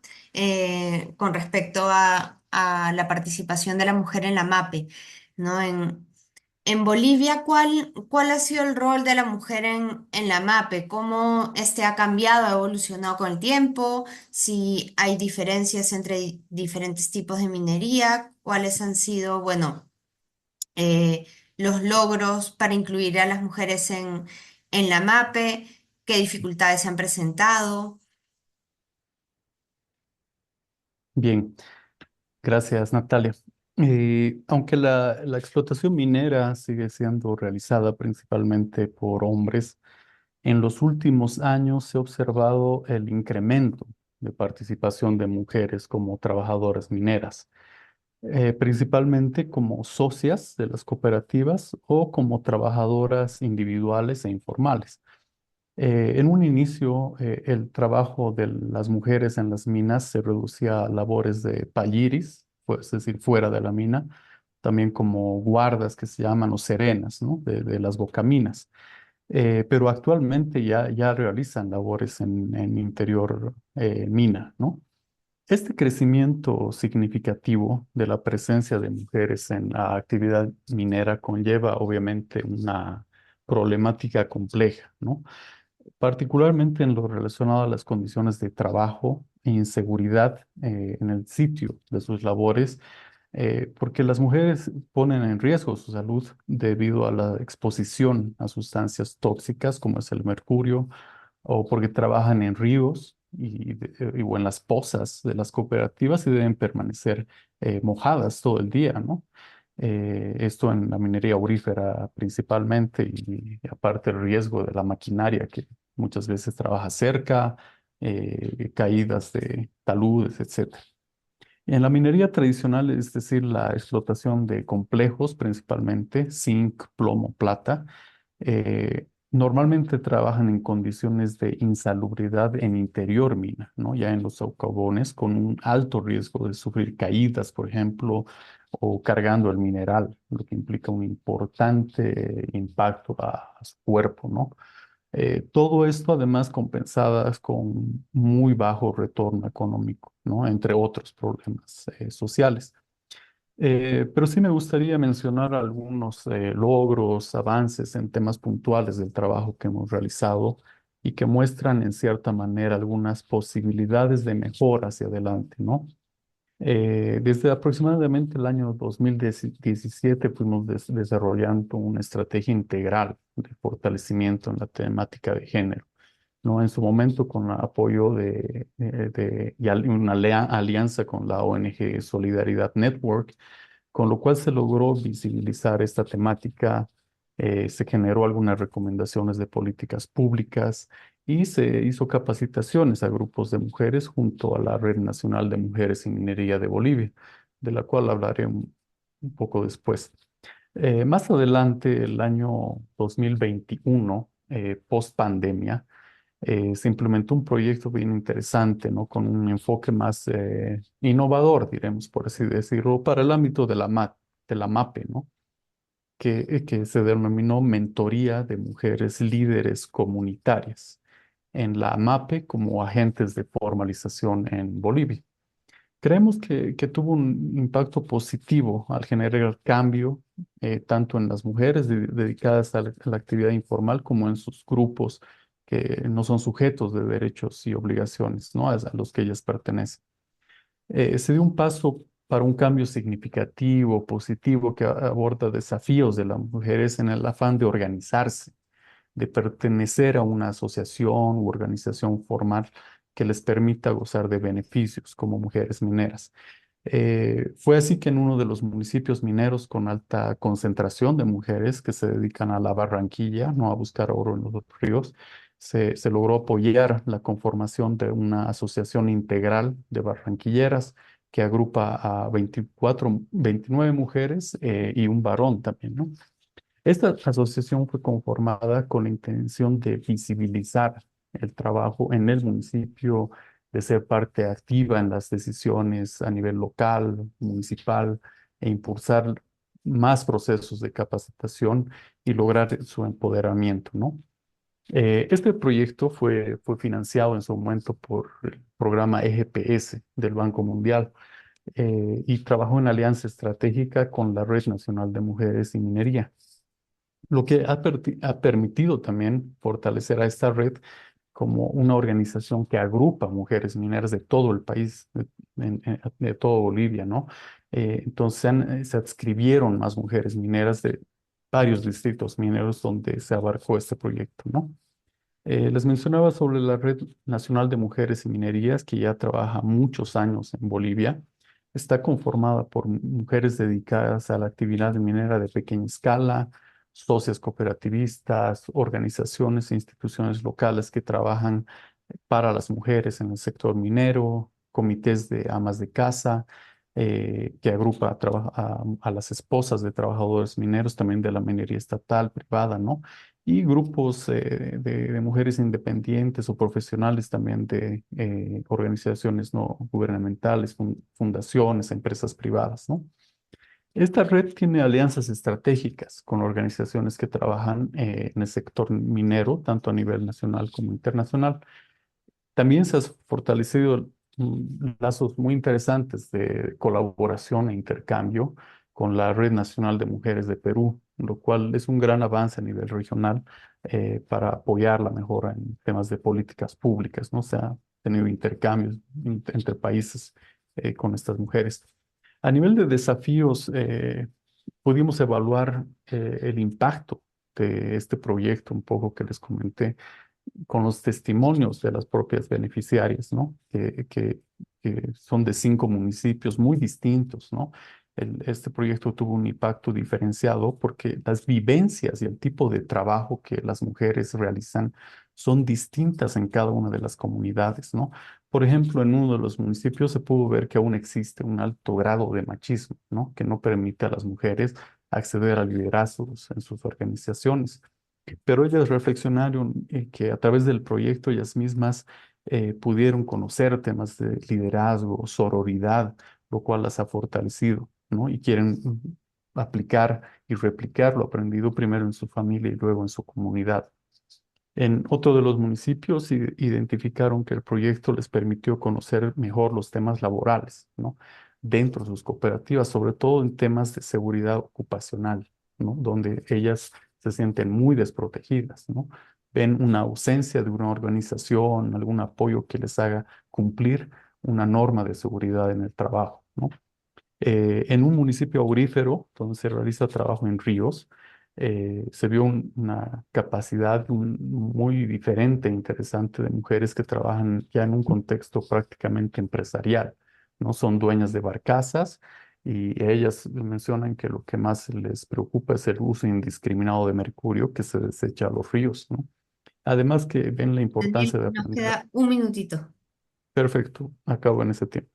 con respecto a la participación de la mujer en la MAPE, ¿no? En Bolivia, ¿cuál ha sido el rol de la mujer en la MAPE? ¿Cómo este ha cambiado, ha evolucionado con el tiempo? Si hay diferencias entre diferentes tipos de minería, ¿cuáles han sido, bueno, los logros para incluir a las mujeres en la MAPE? ¿Qué dificultades se han presentado? Bien, gracias, Natalia. Aunque la explotación minera sigue siendo realizada principalmente por hombres, en los últimos años se ha observado el incremento de participación de mujeres como trabajadoras mineras, principalmente como socias de las cooperativas o como trabajadoras individuales e informales. En un inicio, el trabajo de las mujeres en las minas se reducía a labores de palliris, pues, es decir, fuera de la mina, también como guardas que se llaman o serenas, ¿no? De las bocaminas. Pero actualmente ya realizan labores en interior mina, ¿no? Este crecimiento significativo de la presencia de mujeres en la actividad minera conlleva obviamente una problemática compleja, ¿no? Particularmente en lo relacionado a las condiciones de trabajo e inseguridad en el sitio de sus labores, porque las mujeres ponen en riesgo su salud debido a la exposición a sustancias tóxicas como es el mercurio, o porque trabajan en ríos o en las pozas de las cooperativas y deben permanecer mojadas todo el día, ¿no? Esto en la minería aurífera principalmente y aparte el riesgo de la maquinaria que muchas veces trabaja cerca, caídas de taludes, etcétera. En la minería tradicional, es decir, la explotación de complejos, principalmente zinc, plomo, plata, normalmente trabajan en condiciones de insalubridad en interior mina, ¿no? Ya en los socavones, con un alto riesgo de sufrir caídas, por ejemplo, o cargando el mineral, lo que implica un importante impacto a su cuerpo, ¿no? Todo esto además compensadas con muy bajo retorno económico, ¿no? Entre otros problemas sociales. Pero sí me gustaría mencionar algunos logros, avances en temas puntuales del trabajo que hemos realizado y que muestran en cierta manera algunas posibilidades de mejora hacia adelante, ¿no? Desde aproximadamente el año 2017 fuimos desarrollando una estrategia integral de fortalecimiento en la temática de género, ¿no? En su momento con el apoyo y una alianza con la ONG Solidaridad Network, con lo cual se logró visibilizar esta temática, se generó algunas recomendaciones de políticas públicas y se hizo capacitaciones a grupos de mujeres junto a la Red Nacional de Mujeres en Minería de Bolivia, de la cual hablaré un poco después. Más adelante, el año 2021, post pandemia, se implementó un proyecto bien interesante, ¿no? Con un enfoque más innovador, diremos, por así decirlo, para el ámbito de la MAPE, ¿no? Que se denominó Mentoría de Mujeres Líderes Comunitarias en la MAPE como agentes de formalización en Bolivia. Creemos que tuvo un impacto positivo al generar cambio, tanto en las mujeres dedicadas a la actividad informal como en sus grupos que no son sujetos de derechos y obligaciones, ¿no? A los que ellas pertenecen. Se dio un paso para un cambio significativo, positivo, que aborda desafíos de las mujeres en el afán de organizarse, de pertenecer a una asociación u organización formal que les permita gozar de beneficios como mujeres mineras. Fue así que en uno de los municipios mineros con alta concentración de mujeres que se dedican a la Barranquilla, no a buscar oro en los ríos, se logró apoyar la conformación de una asociación integral de barranquilleras que agrupa a 29 mujeres y un varón también, ¿no? Esta asociación fue conformada con la intención de visibilizar el trabajo en el municipio, de ser parte activa en las decisiones a nivel local, municipal, e impulsar más procesos de capacitación y lograr su empoderamiento, ¿no? Este proyecto fue financiado en su momento por el programa EGPS del Banco Mundial y trabajó en alianza estratégica con la Red Nacional de Mujeres y Minería, lo que ha permitido también fortalecer a esta red como una organización que agrupa mujeres mineras de todo el país, de todo Bolivia, ¿no? Entonces se adscribieron más mujeres mineras de varios distritos mineros donde se abarcó este proyecto, ¿no? Les mencionaba sobre la Red Nacional de Mujeres y Minerías, que ya trabaja muchos años en Bolivia. Está conformada por mujeres dedicadas a la actividad minera de pequeña escala, socias cooperativistas, organizaciones e instituciones locales que trabajan para las mujeres en el sector minero, comités de amas de casa, que agrupa a las esposas de trabajadores mineros, también de la minería estatal, privada, ¿no? Y grupos de mujeres independientes o profesionales también de organizaciones no gubernamentales, fundaciones, empresas privadas, ¿no? Esta red tiene alianzas estratégicas con organizaciones que trabajan en el sector minero, tanto a nivel nacional como internacional. También se han fortalecido lazos muy interesantes de colaboración e intercambio con la Red Nacional de Mujeres de Perú, lo cual es un gran avance a nivel regional para apoyar la mejora en temas de políticas públicas, ¿no? Se ha tenido intercambios entre países con estas mujeres. A nivel de desafíos, pudimos evaluar el impacto de este proyecto, un poco que les comenté con los testimonios de las propias beneficiarias, ¿no? Que son de 5 municipios muy distintos, ¿no? Este proyecto tuvo un impacto diferenciado porque las vivencias y el tipo de trabajo que las mujeres realizan son distintas en cada una de las comunidades, ¿no? Por ejemplo, en uno de los municipios se pudo ver que aún existe un alto grado de machismo, ¿no? Que no permite a las mujeres acceder a liderazgos en sus organizaciones. Pero ellas reflexionaron que a través del proyecto ellas mismas pudieron conocer temas de liderazgo, sororidad, lo cual las ha fortalecido, ¿no? Y quieren aplicar y replicar lo aprendido primero en su familia y luego en su comunidad. En otro de los municipios identificaron que el proyecto les permitió conocer mejor los temas laborales, ¿no? Dentro de sus cooperativas, sobre todo en temas de seguridad ocupacional, ¿no? Donde ellas se sienten muy desprotegidas, ¿no? Ven una ausencia de una organización, algún apoyo que les haga cumplir una norma de seguridad en el trabajo. ¿no? En un municipio aurífero, donde se realiza trabajo en ríos, se vio una capacidad muy diferente e interesante de mujeres que trabajan ya en un contexto prácticamente empresarial, ¿no? Son dueñas de barcazas y ellas mencionan que lo que más les preocupa es el uso indiscriminado de mercurio que se desecha a los ríos, ¿no? Además que ven la Daniel, importancia de nos aprender. queda un minutito. Perfecto, acabo en ese tiempo.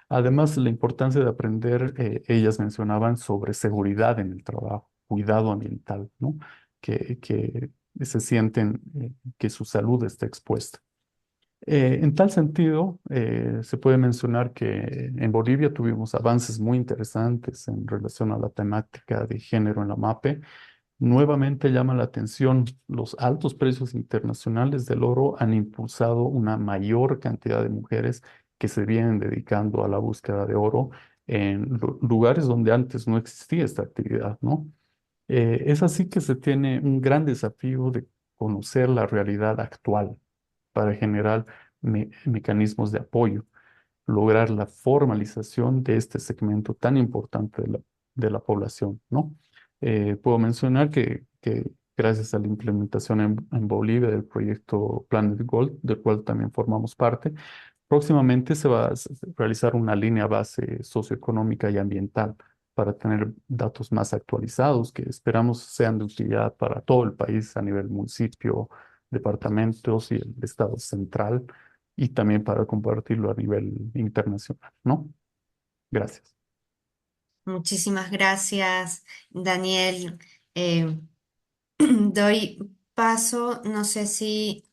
Además, la importancia de aprender, ellas mencionaban sobre seguridad en el trabajo, cuidado ambiental, ¿no? Que se sienten que su salud está expuesta. En tal sentido, se puede mencionar que en Bolivia tuvimos avances muy interesantes en relación a la temática de género en la MAPE. Nuevamente llama la atención, los altos precios internacionales del oro han impulsado una mayor cantidad de mujeres que se vienen dedicando a la búsqueda de oro en lugares donde antes no existía esta actividad, ¿no? Es así que se tiene un gran desafío de conocer la realidad actual para generar mecanismos de apoyo, lograr la formalización de este segmento tan importante de la población, ¿no? Puedo mencionar que gracias a la implementación en Bolivia del proyecto Planet Gold, del cual también formamos parte, próximamente se va a realizar una línea base socioeconómica y ambiental para tener datos más actualizados que esperamos sean de utilidad para todo el país a nivel municipio, departamentos y el estado central y también para compartirlo a nivel internacional, ¿no? Gracias. Muchísimas gracias, Daniel. Eh, doy paso, no sé si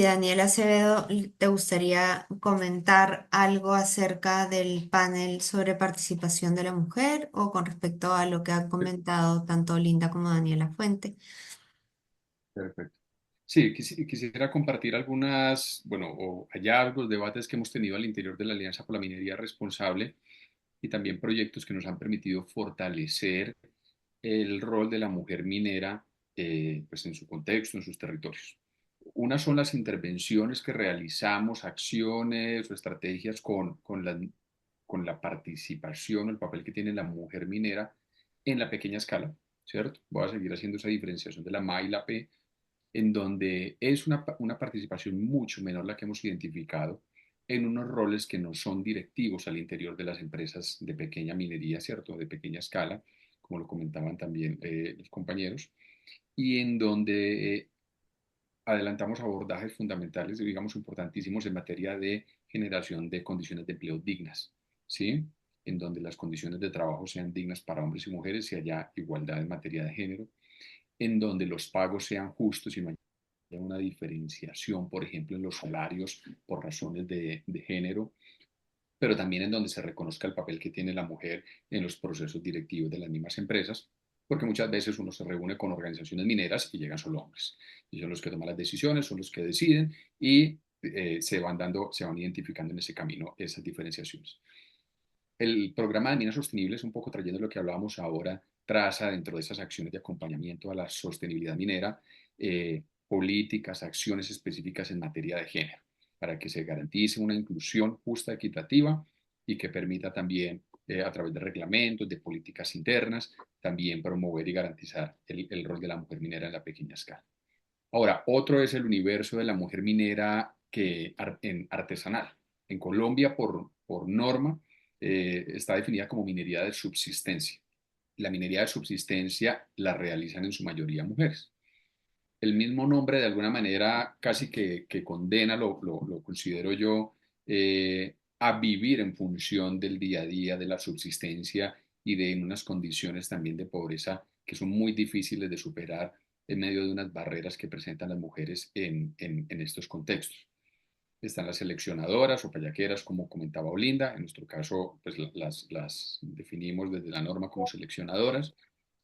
Daniel Acevedo te gustaría comentar algo acerca del panel sobre participación de la mujer o con respecto a lo que han comentado tanto Linda como Daniela Fuente. Perfecto. Sí, quisiera compartir algunas, bueno, o hallazgos, debates que hemos tenido al interior de la Alianza por la Minería Responsable y también proyectos que nos han permitido fortalecer el rol de la mujer minera, pues en su contexto, en sus territorios. Una son las intervenciones que realizamos, acciones o estrategias con la participación, el papel que tiene la mujer minera en la pequeña escala, ¿cierto? Voy a seguir haciendo esa diferenciación de la MA y la P, en donde es una participación mucho menor la que hemos identificado en unos roles que no son directivos al interior de las empresas de pequeña minería, ¿cierto? De pequeña escala, como lo comentaban también los compañeros, y en donde adelantamos abordajes fundamentales, digamos, importantísimos en materia de generación de condiciones de empleo dignas, ¿sí? En donde las condiciones de trabajo sean dignas para hombres y mujeres y haya igualdad en materia de género, en donde los pagos sean justos y no haya una diferenciación, por ejemplo, en los salarios por razones de género, pero también en donde se reconozca el papel que tiene la mujer en los procesos directivos de las mismas empresas, porque muchas veces uno se reúne con organizaciones mineras y llegan solo hombres, y son los que toman las decisiones, son los que deciden y se van identificando en ese camino esas diferenciaciones. El programa de minas sostenibles, un poco trayendo lo que hablábamos ahora, traza dentro de esas acciones de acompañamiento a la sostenibilidad minera, políticas, acciones específicas en materia de género, para que se garantice una inclusión justa, equitativa y que permita también, a través de reglamentos, de políticas internas, también promover y garantizar el rol de la mujer minera en la pequeña escala. Ahora, otro es el universo de la mujer minera artesanal. En Colombia, por norma, está definida como minería de subsistencia. La minería de subsistencia la realizan en su mayoría mujeres. El mismo nombre, de alguna manera, casi que condena, lo considero yo, a vivir en función del día a día, de la subsistencia y de unas condiciones también de pobreza que son muy difíciles de superar en medio de unas barreras que presentan las mujeres en estos contextos. Están las seleccionadoras o payaqueras, como comentaba Olinda. En nuestro caso, pues las definimos desde la norma como seleccionadoras,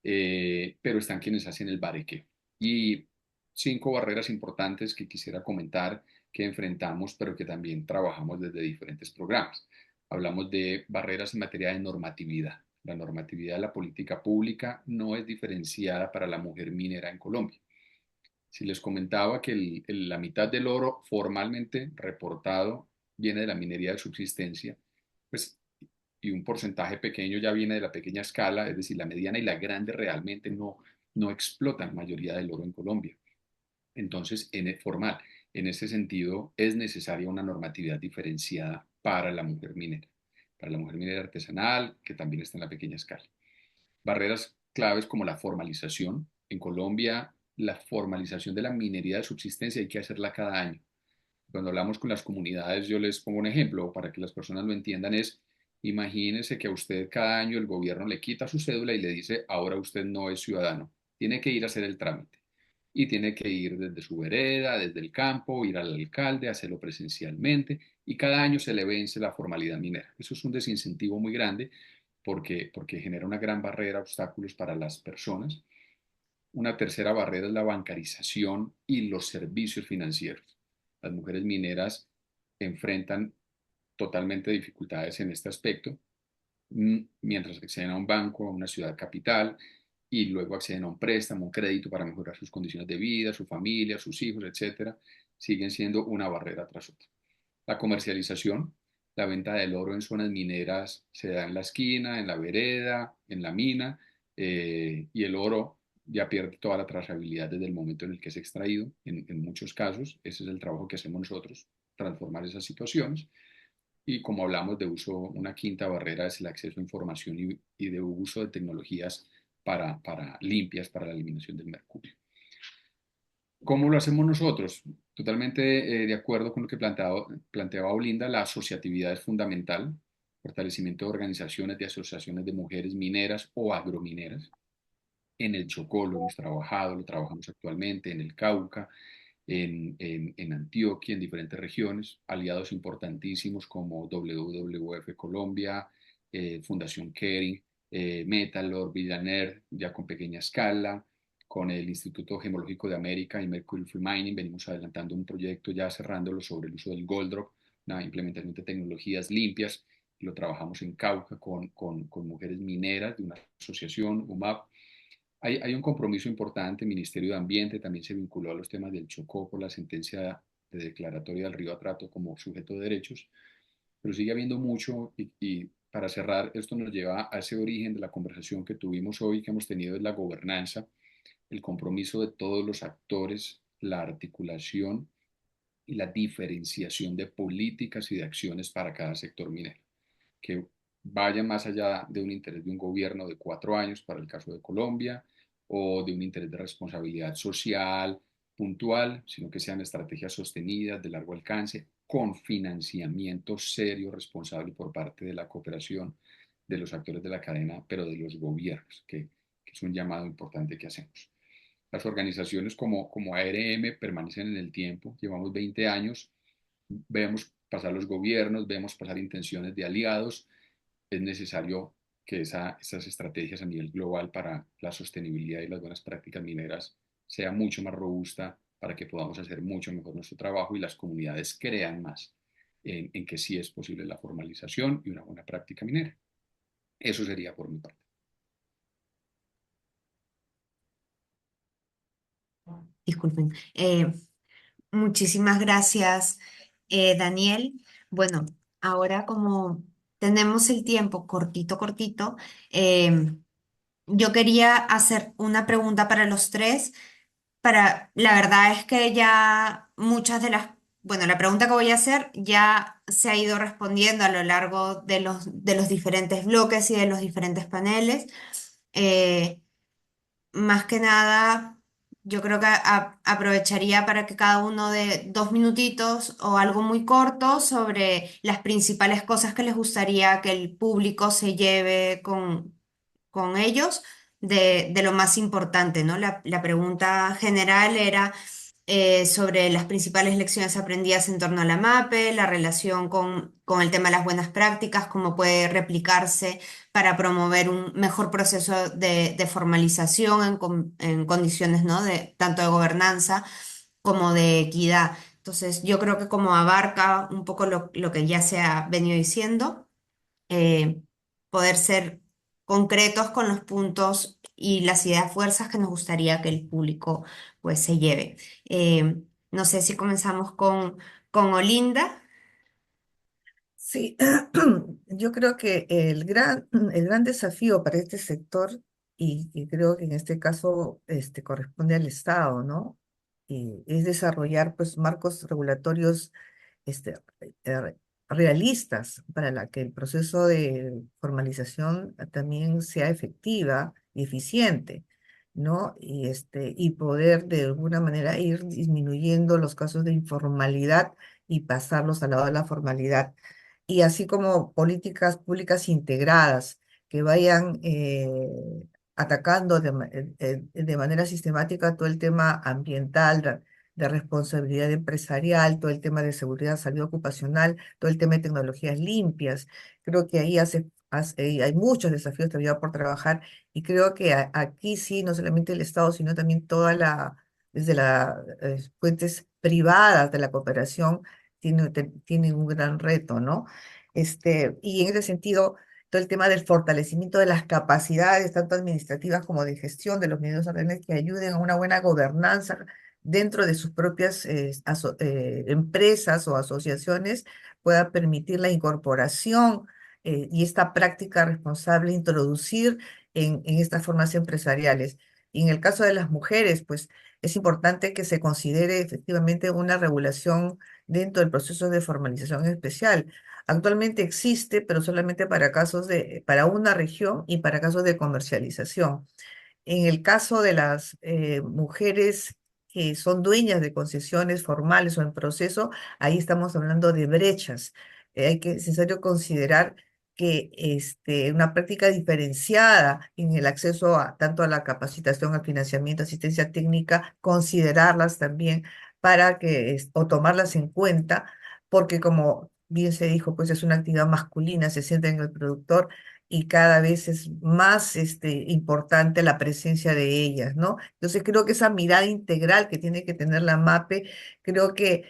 pero están quienes hacen el bareque. Y 5 barreras importantes que quisiera comentar que enfrentamos, pero que también trabajamos desde diferentes programas. Hablamos de barreras en materia de normatividad. La normatividad de la política pública no es diferenciada para la mujer minera en Colombia. Si les comentaba que la mitad del oro formalmente reportado viene de la minería de subsistencia, pues y un porcentaje pequeño ya viene de la pequeña escala, es decir, la mediana y la grande realmente no explotan mayoría del oro en Colombia. Entonces, formal, en ese sentido, es necesaria una normatividad diferenciada para la mujer minera artesanal, que también está en la pequeña escala. Barreras claves como la formalización. En Colombia, la formalización de la minería de subsistencia hay que hacerla cada año. Cuando hablamos con las comunidades, yo les pongo un ejemplo para que las personas lo entiendan, es imagínese que a usted cada año el gobierno le quita su cédula y le dice, ahora usted no es ciudadano, tiene que ir a hacer el trámite. Y tiene que ir desde su vereda, desde el campo, ir al alcalde, hacerlo presencialmente, y cada año se le vence la formalidad minera. Eso es un desincentivo muy grande porque genera una gran barrera, obstáculos para las personas. Una tercera barrera es la bancarización y los servicios financieros. Las mujeres mineras enfrentan totalmente dificultades en este aspecto, mientras acceden a un banco, a una ciudad capital, y luego acceden a un préstamo, un crédito para mejorar sus condiciones de vida, su familia, sus hijos, etcétera, siguen siendo una barrera tras otra. La comercialización, la venta del oro en zonas mineras se da en la esquina, en la vereda, en la mina, y el oro ya pierde toda la trazabilidad desde el momento en el que es extraído, en muchos casos. Ese es el trabajo que hacemos nosotros, transformar esas situaciones. Y como hablamos de uso, una quinta barrera es el acceso a información y de uso de tecnologías para limpias para la eliminación del mercurio. ¿Cómo lo hacemos nosotros? Totalmente de acuerdo con lo que planteaba Olinda, la asociatividad es fundamental, fortalecimiento de organizaciones, de asociaciones de mujeres mineras o agromineras. En el Chocó lo hemos trabajado, lo trabajamos actualmente, en el Cauca, en Antioquia, en diferentes regiones, aliados importantísimos como WWF Colombia, Fundación Kering, Metalor, Villaner, ya con pequeña escala, con el Instituto Gemológico de América y Mercury Free Mining, venimos adelantando un proyecto ya cerrándolo sobre el uso del gold drop, una implementación de tecnologías limpias, y lo trabajamos en Cauca con mujeres mineras de una asociación, UMAP. Hay un compromiso importante, el Ministerio de Ambiente también se vinculó a los temas del Chocó por la sentencia de declaratoria del Río Atrato como sujeto de derechos, pero sigue habiendo mucho y para cerrar, esto nos lleva a ese origen de la conversación que tuvimos hoy, que hemos tenido, es la gobernanza, el compromiso de todos los actores, la articulación y la diferenciación de políticas y de acciones para cada sector minero, que vayan más allá de un interés de un gobierno de 4 años, para el caso de Colombia, o de un interés de responsabilidad social puntual, sino que sean estrategias sostenidas de largo alcance, con financiamiento serio, responsable por parte de la cooperación de los actores de la cadena, pero de los gobiernos, que es un llamado importante que hacemos. Las organizaciones como ARM permanecen en el tiempo, llevamos 20 años, vemos pasar los gobiernos, vemos pasar intenciones de aliados, es necesario que esas estrategias a nivel global para la sostenibilidad y las buenas prácticas mineras sea mucho más robusta para que podamos hacer mucho mejor nuestro trabajo y las comunidades crean más en que sí es posible la formalización y una buena práctica minera. Eso sería por mi parte. Disculpen. Muchísimas gracias, Daniel. Bueno, ahora como tenemos el tiempo cortito, cortito, yo quería hacer una pregunta para los tres. La verdad es que ya muchas de bueno, la pregunta que voy a hacer ya se ha ido respondiendo a lo largo de los diferentes bloques y de los diferentes paneles. Eh, Más que nada, yo creo que aprovecharía para que cada uno de 2 minutitos o algo muy corto sobre las principales cosas que les gustaría que el público se lleve con ellos de lo más importante, ¿no? La pregunta general era sobre las principales lecciones aprendidas en torno a la MAPE, la relación con el tema de las buenas prácticas, cómo puede replicarse para promover un mejor proceso de formalización en condiciones, ¿no? De, tanto de gobernanza como de equidad. Entonces, yo creo que como abarca un poco lo que ya se ha venido diciendo, eh, poder ser concretos con los puntos y las ideas fuerzas que nos gustaría que el público pues se lleve. No sé si comenzamos con Olinda. Sí, yo creo que el gran desafío para este sector, y creo que en este caso corresponde al Estado, ¿no? Es desarrollar pues marcos regulatorios este, eh, realistas para que el proceso de formalización también sea efectiva y eficiente, ¿no? Y poder de alguna manera ir disminuyendo los casos de informalidad y pasarlos al lado de la formalidad. Y así como políticas públicas integradas que vayan atacando de manera sistemática todo el tema ambiental, de responsabilidad empresarial, todo el tema de seguridad, salud ocupacional, todo el tema de tecnologías limpias. Creo que ahí hay muchos desafíos todavía por trabajar y creo que aquí sí, no solamente el Estado, sino también desde las fuentes privadas de la cooperación, tiene un gran reto, ¿no? Y en ese sentido, todo el tema del fortalecimiento de las capacidades, tanto administrativas como de gestión de los medios ordenales que ayuden a una buena gobernanza dentro de sus propias empresas o asociaciones, pueda permitir la incorporación y esta práctica responsable introducir en estas formas empresariales. Y en el caso de las mujeres, pues es importante que se considere efectivamente una regulación dentro del proceso de formalización especial. Actualmente existe, pero solamente para una región y para casos de comercialización. En el caso de las mujeres que son dueñas de concesiones formales o en proceso, ahí estamos hablando de brechas. Es necesario considerar que una práctica diferenciada en el acceso tanto a la capacitación, al financiamiento, asistencia técnica, considerarlas también o tomarlas en cuenta, porque como bien se dijo, pues es una actividad masculina, se siente en el productor y cada vez es más importante la presencia de ellas, ¿no? Entonces creo que esa mirada integral que tiene que tener la MAPE, creo que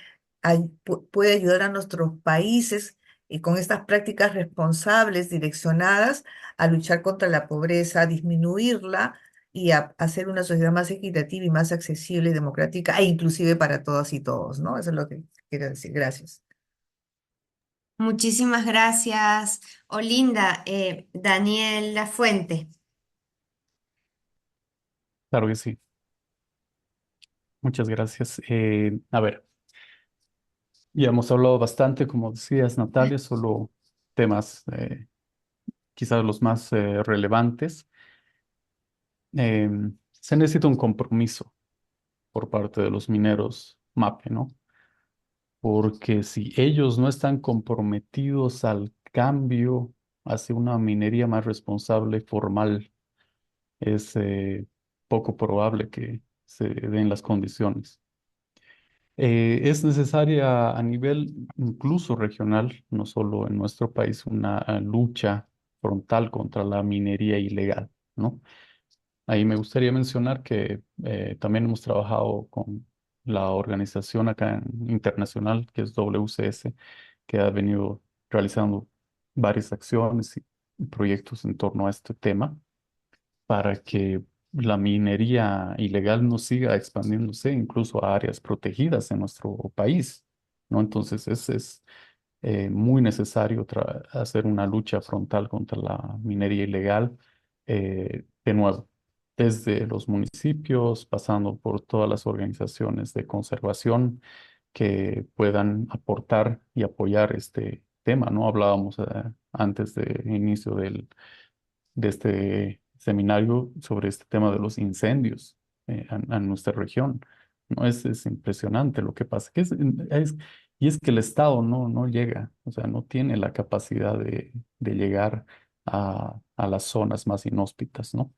puede ayudar a nuestros países con estas prácticas responsables, direccionadas a luchar contra la pobreza, a disminuirla y a hacer una sociedad más equitativa y más accesible y democrática, e inclusive para todas y todos, ¿no? Eso es lo que quiero decir. Gracias. Muchísimas gracias, Olinda. Daniel Lafuente. Claro que sí. Muchas gracias. A ver, ya hemos hablado bastante, como decías, Natalia, solo temas quizás los más relevantes. Se necesita un compromiso por parte de los mineros MAPE, ¿no? Porque si ellos no están comprometidos al cambio hacia una minería más responsable, formal, es poco probable que se den las condiciones. Es necesaria a nivel incluso regional, no solo en nuestro país, una lucha frontal contra la minería ilegal, ¿no? Ahí me gustaría mencionar que también hemos trabajado con la organización acá internacional, que es WCS, que ha venido realizando varias acciones y proyectos en torno a este tema para que la minería ilegal no siga expandiéndose incluso a áreas protegidas en nuestro país, ¿no? Entonces es muy necesario hacer una lucha frontal contra la minería ilegal, de nuevo, desde los municipios, pasando por todas las organizaciones de conservación que puedan aportar y apoyar este tema, ¿no? Hablábamos antes del inicio de este seminario sobre este tema de los incendios a nuestra región. ¿No? Es impresionante lo que pasa. Y es que el Estado no llega, o sea, no tiene la capacidad de llegar a las zonas más inhóspitas, ¿no?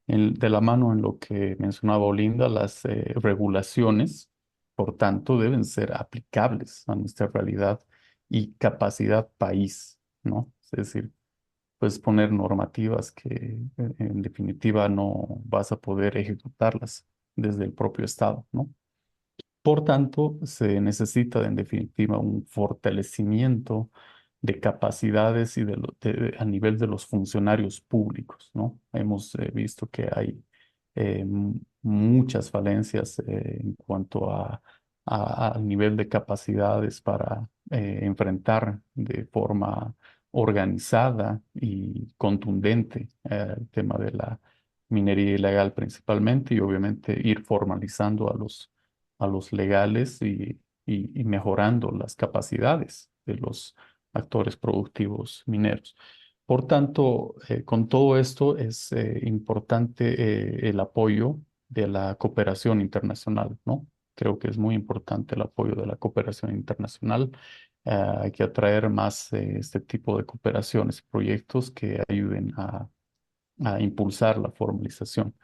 De la mano en lo que mencionaba Olinda, las regulaciones, por tanto, deben ser aplicables a nuestra realidad y capacidad país, ¿no? Es decir, pues poner normativas que en definitiva no vas a poder ejecutarlas desde el propio Estado, ¿no? Por tanto, se necesita en definitiva un fortalecimiento de capacidades y a nivel de los funcionarios públicos, ¿no? Hemos visto que hay muchas falencias en cuanto a al nivel de capacidades para enfrentar de forma organizada y contundente el tema de la minería ilegal principalmente, y obviamente ir formalizando a los legales y mejorando las capacidades de los actores productivos mineros. Por tanto, con todo esto es importante el apoyo de la cooperación internacional, ¿no? Creo que es muy importante el apoyo de la cooperación internacional. Hay que atraer más este tipo de cooperaciones, proyectos que ayuden a impulsar la formalización.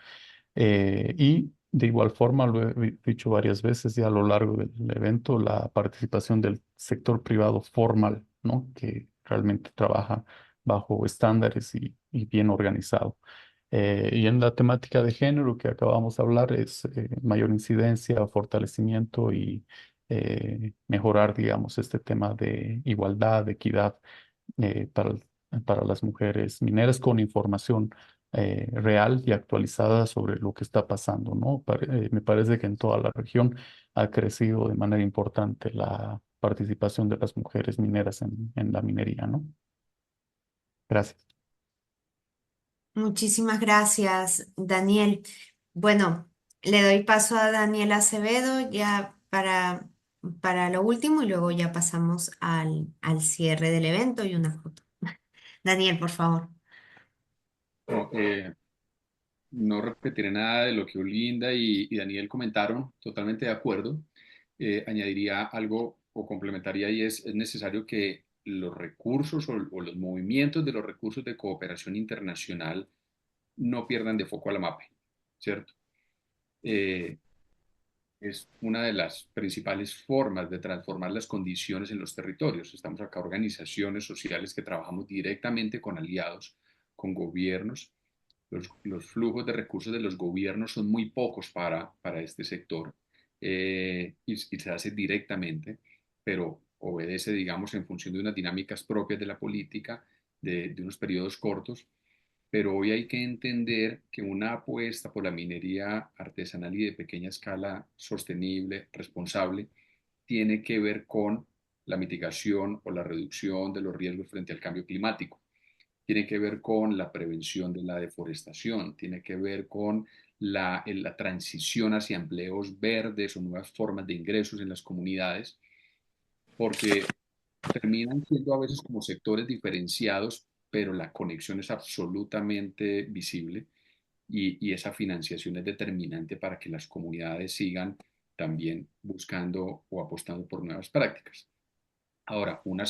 Y de igual forma, lo he dicho varias veces ya a lo largo del evento, la participación del sector privado formal, ¿no? Que realmente trabaja bajo estándares y bien organizado. Y en la temática de género que acabamos de hablar es mayor incidencia, fortalecimiento y mejorar, digamos, este tema de igualdad, de equidad eh, para, para las mujeres mineras con información real y actualizada sobre lo que está pasando, ¿no? Me parece que en toda la región ha crecido de manera importante la participación de las mujeres mineras en la minería, ¿no? Gracias. Muchísimas gracias, Daniel. Bueno, le doy paso a Daniel Acevedo ya para lo último y luego ya pasamos al cierre del evento y una foto. Daniel, por favor. No, no repetiré nada de lo que Olinda y Daniel comentaron, totalmente de acuerdo. Añadiría algo o complementaría y es necesario que los recursos o los movimientos de los recursos de cooperación internacional no pierdan de foco a la MAPE, ¿cierto? Eh, es una de las principales formas de transformar las condiciones en los territorios. Estamos acá organizaciones sociales que trabajamos directamente con aliados, con gobiernos. Los flujos de recursos de los gobiernos son muy pocos para este sector y se hace directamente, pero obedece, digamos, en función de unas dinámicas propias de la política, de unos periodos cortos, pero hoy hay que entender que una apuesta por la minería artesanal y de pequeña escala sostenible, responsable, tiene que ver con la mitigación o la reducción de los riesgos frente al cambio climático, tiene que ver con la prevención de la deforestación, tiene que ver con la transición hacia empleos verdes o nuevas formas de ingresos en las comunidades, porque terminan siendo a veces como sectores diferenciados, pero la conexión es absolutamente visible y esa financiación es determinante para que las comunidades sigan también buscando o apostando por nuevas prácticas. Ahora, un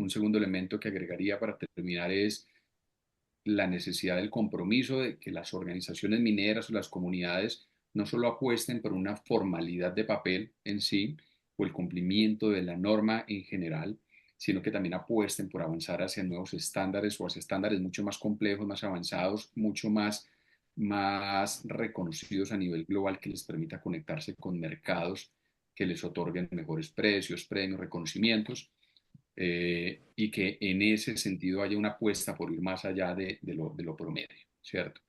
segundo elemento que agregaría para terminar es la necesidad del compromiso de que las organizaciones mineras o las comunidades no solo apuesten por una formalidad de papel en sí o el cumplimiento de la norma en general, sino que también apuesten por avanzar hacia nuevos estándares o hacia estándares mucho más complejos, más avanzados, mucho más reconocidos a nivel global que les permita conectarse con mercados que les otorguen mejores precios, premios, reconocimientos y que en ese sentido haya una apuesta por ir más allá de lo promedio, ¿cierto?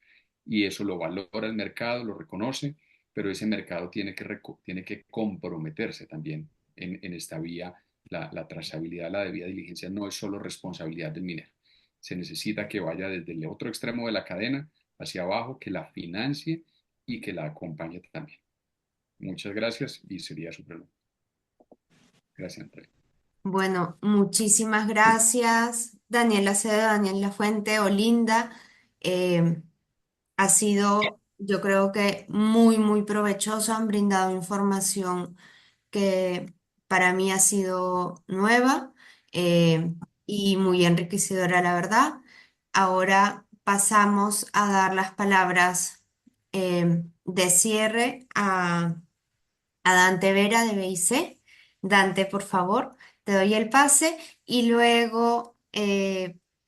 Y eso lo valora el mercado, lo reconoce, pero ese mercado tiene que comprometerse también en esta vía. La trazabilidad, la debida diligencia no es solo responsabilidad del minero. Se necesita que vaya desde el otro extremo de la cadena hacia abajo, que la financie y que la acompañe también. Muchas gracias y sería súper. Gracias, André. Bueno, muchísimas gracias, Daniel Acevedo, Daniel Lafuente, Olinda. Eh, Ha sido, yo creo que muy provechoso. Han brindado información que para mí ha sido nueva eh, y muy enriquecedora, la verdad. Ahora pasamos a dar las palabras de cierre a Dante Vera de BIC. Dante, por favor, te doy el pase y luego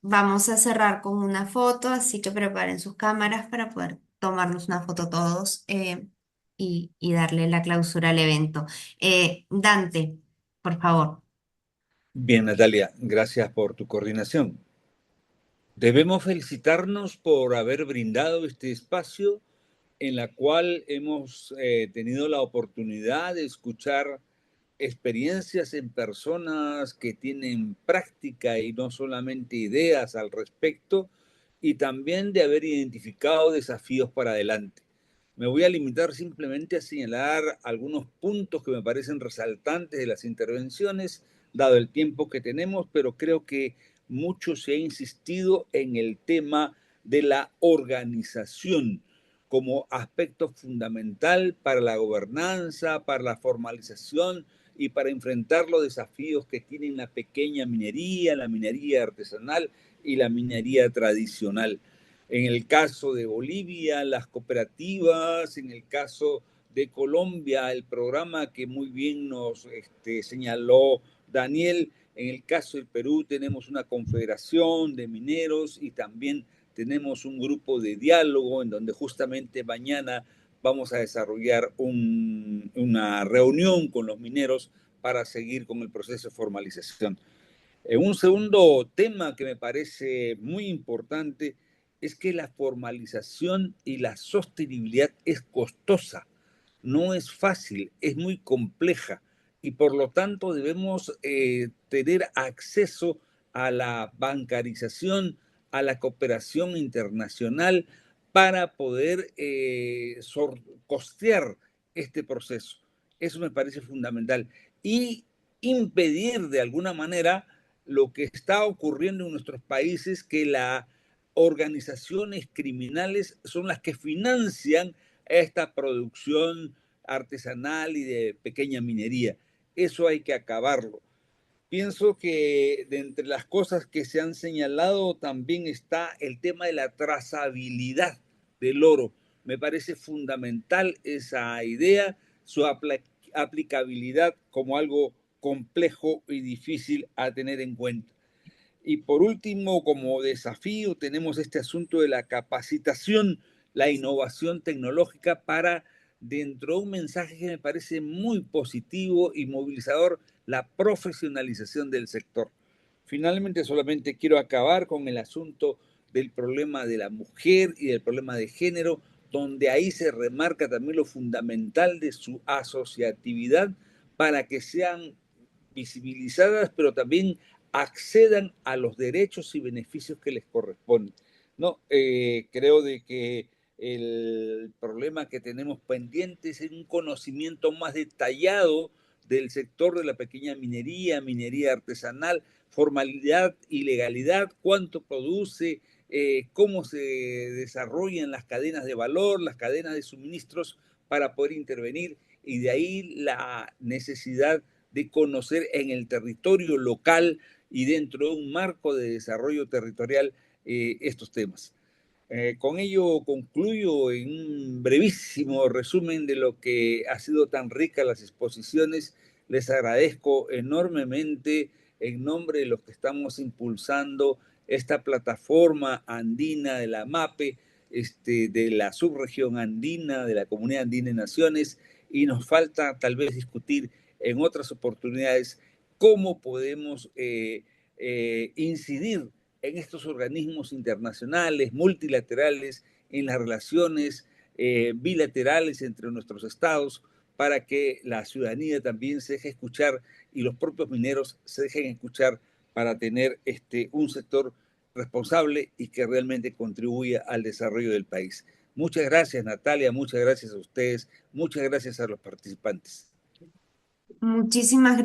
vamos a cerrar con una foto, así que preparen sus cámaras para poder tomarnos una foto todos y darle la clausura al evento. Dante, por favor. Bien, Natalia, gracias por tu coordinación. Debemos felicitarnos por haber brindado este espacio en la cual hemos tenido la oportunidad de escuchar experiencias en personas que tienen práctica y no solamente ideas al respecto, y también de haber identificado desafíos para adelante. Me voy a limitar simplemente a señalar algunos puntos que me parecen resaltantes de las intervenciones, dado el tiempo que tenemos, pero creo que mucho se ha insistido en el tema de la organización como aspecto fundamental para la gobernanza, para la formalización y para enfrentar los desafíos que tienen la pequeña minería, la minería artesanal y la minería tradicional. En el caso de Bolivia, las cooperativas; en el caso de Colombia, el programa que muy bien nos señaló Daniel; en el caso del Perú tenemos una confederación de mineros y también tenemos un grupo de diálogo en donde justamente mañana vamos a desarrollar una reunión con los mineros para seguir con el proceso de formalización. Un segundo tema que me parece muy importante es que la formalización y la sostenibilidad es costosa, no es fácil, es muy compleja y por lo tanto debemos tener acceso a la bancarización, a la cooperación internacional para poder costear este proceso. Eso me parece fundamental. Y impedir de alguna manera lo que está ocurriendo en nuestros países, que las organizaciones criminales son las que financian esta producción artesanal y de pequeña minería. Eso hay que acabarlo. Pienso que de entre las cosas que se han señalado también está el tema de la trazabilidad del oro. Me parece fundamental esa idea, su aplicabilidad como algo complejo y difícil a tener en cuenta. Y por último, como desafío, tenemos este asunto de la capacitación, la innovación tecnológica para, dentro de un mensaje que me parece muy positivo y movilizador, la profesionalización del sector. Finalmente, solamente quiero acabar con el asunto del problema de la mujer y del problema de género, donde ahí se remarca también lo fundamental de su asociatividad para que sean visibilizadas, pero también accedan a los derechos y beneficios que les corresponden. No, creo de que el problema que tenemos pendiente es un conocimiento más detallado del sector de la pequeña minería, minería artesanal, formalidad y legalidad, cuánto produce, cómo se desarrollan las cadenas de valor, las cadenas de suministros para poder intervenir, y de ahí la necesidad de conocer en el territorio local y dentro de un marco de desarrollo territorial estos temas. Con ello concluyo en un brevísimo resumen de lo que ha sido tan rica las exposiciones. Les agradezco enormemente en nombre de los que estamos impulsando esta plataforma andina de la MAPE, de la subregión andina, de la Comunidad Andina de Naciones, y nos falta tal vez discutir en otras oportunidades cómo podemos incidir en estos organismos internacionales, multilaterales, en las relaciones bilaterales entre nuestros estados, para que la ciudadanía también se deje escuchar y los propios mineros se dejen escuchar para tener un sector responsable y que realmente contribuya al desarrollo del país. Muchas gracias, Natalia, muchas gracias a ustedes, muchas gracias a los participantes. Muchísimas gracias.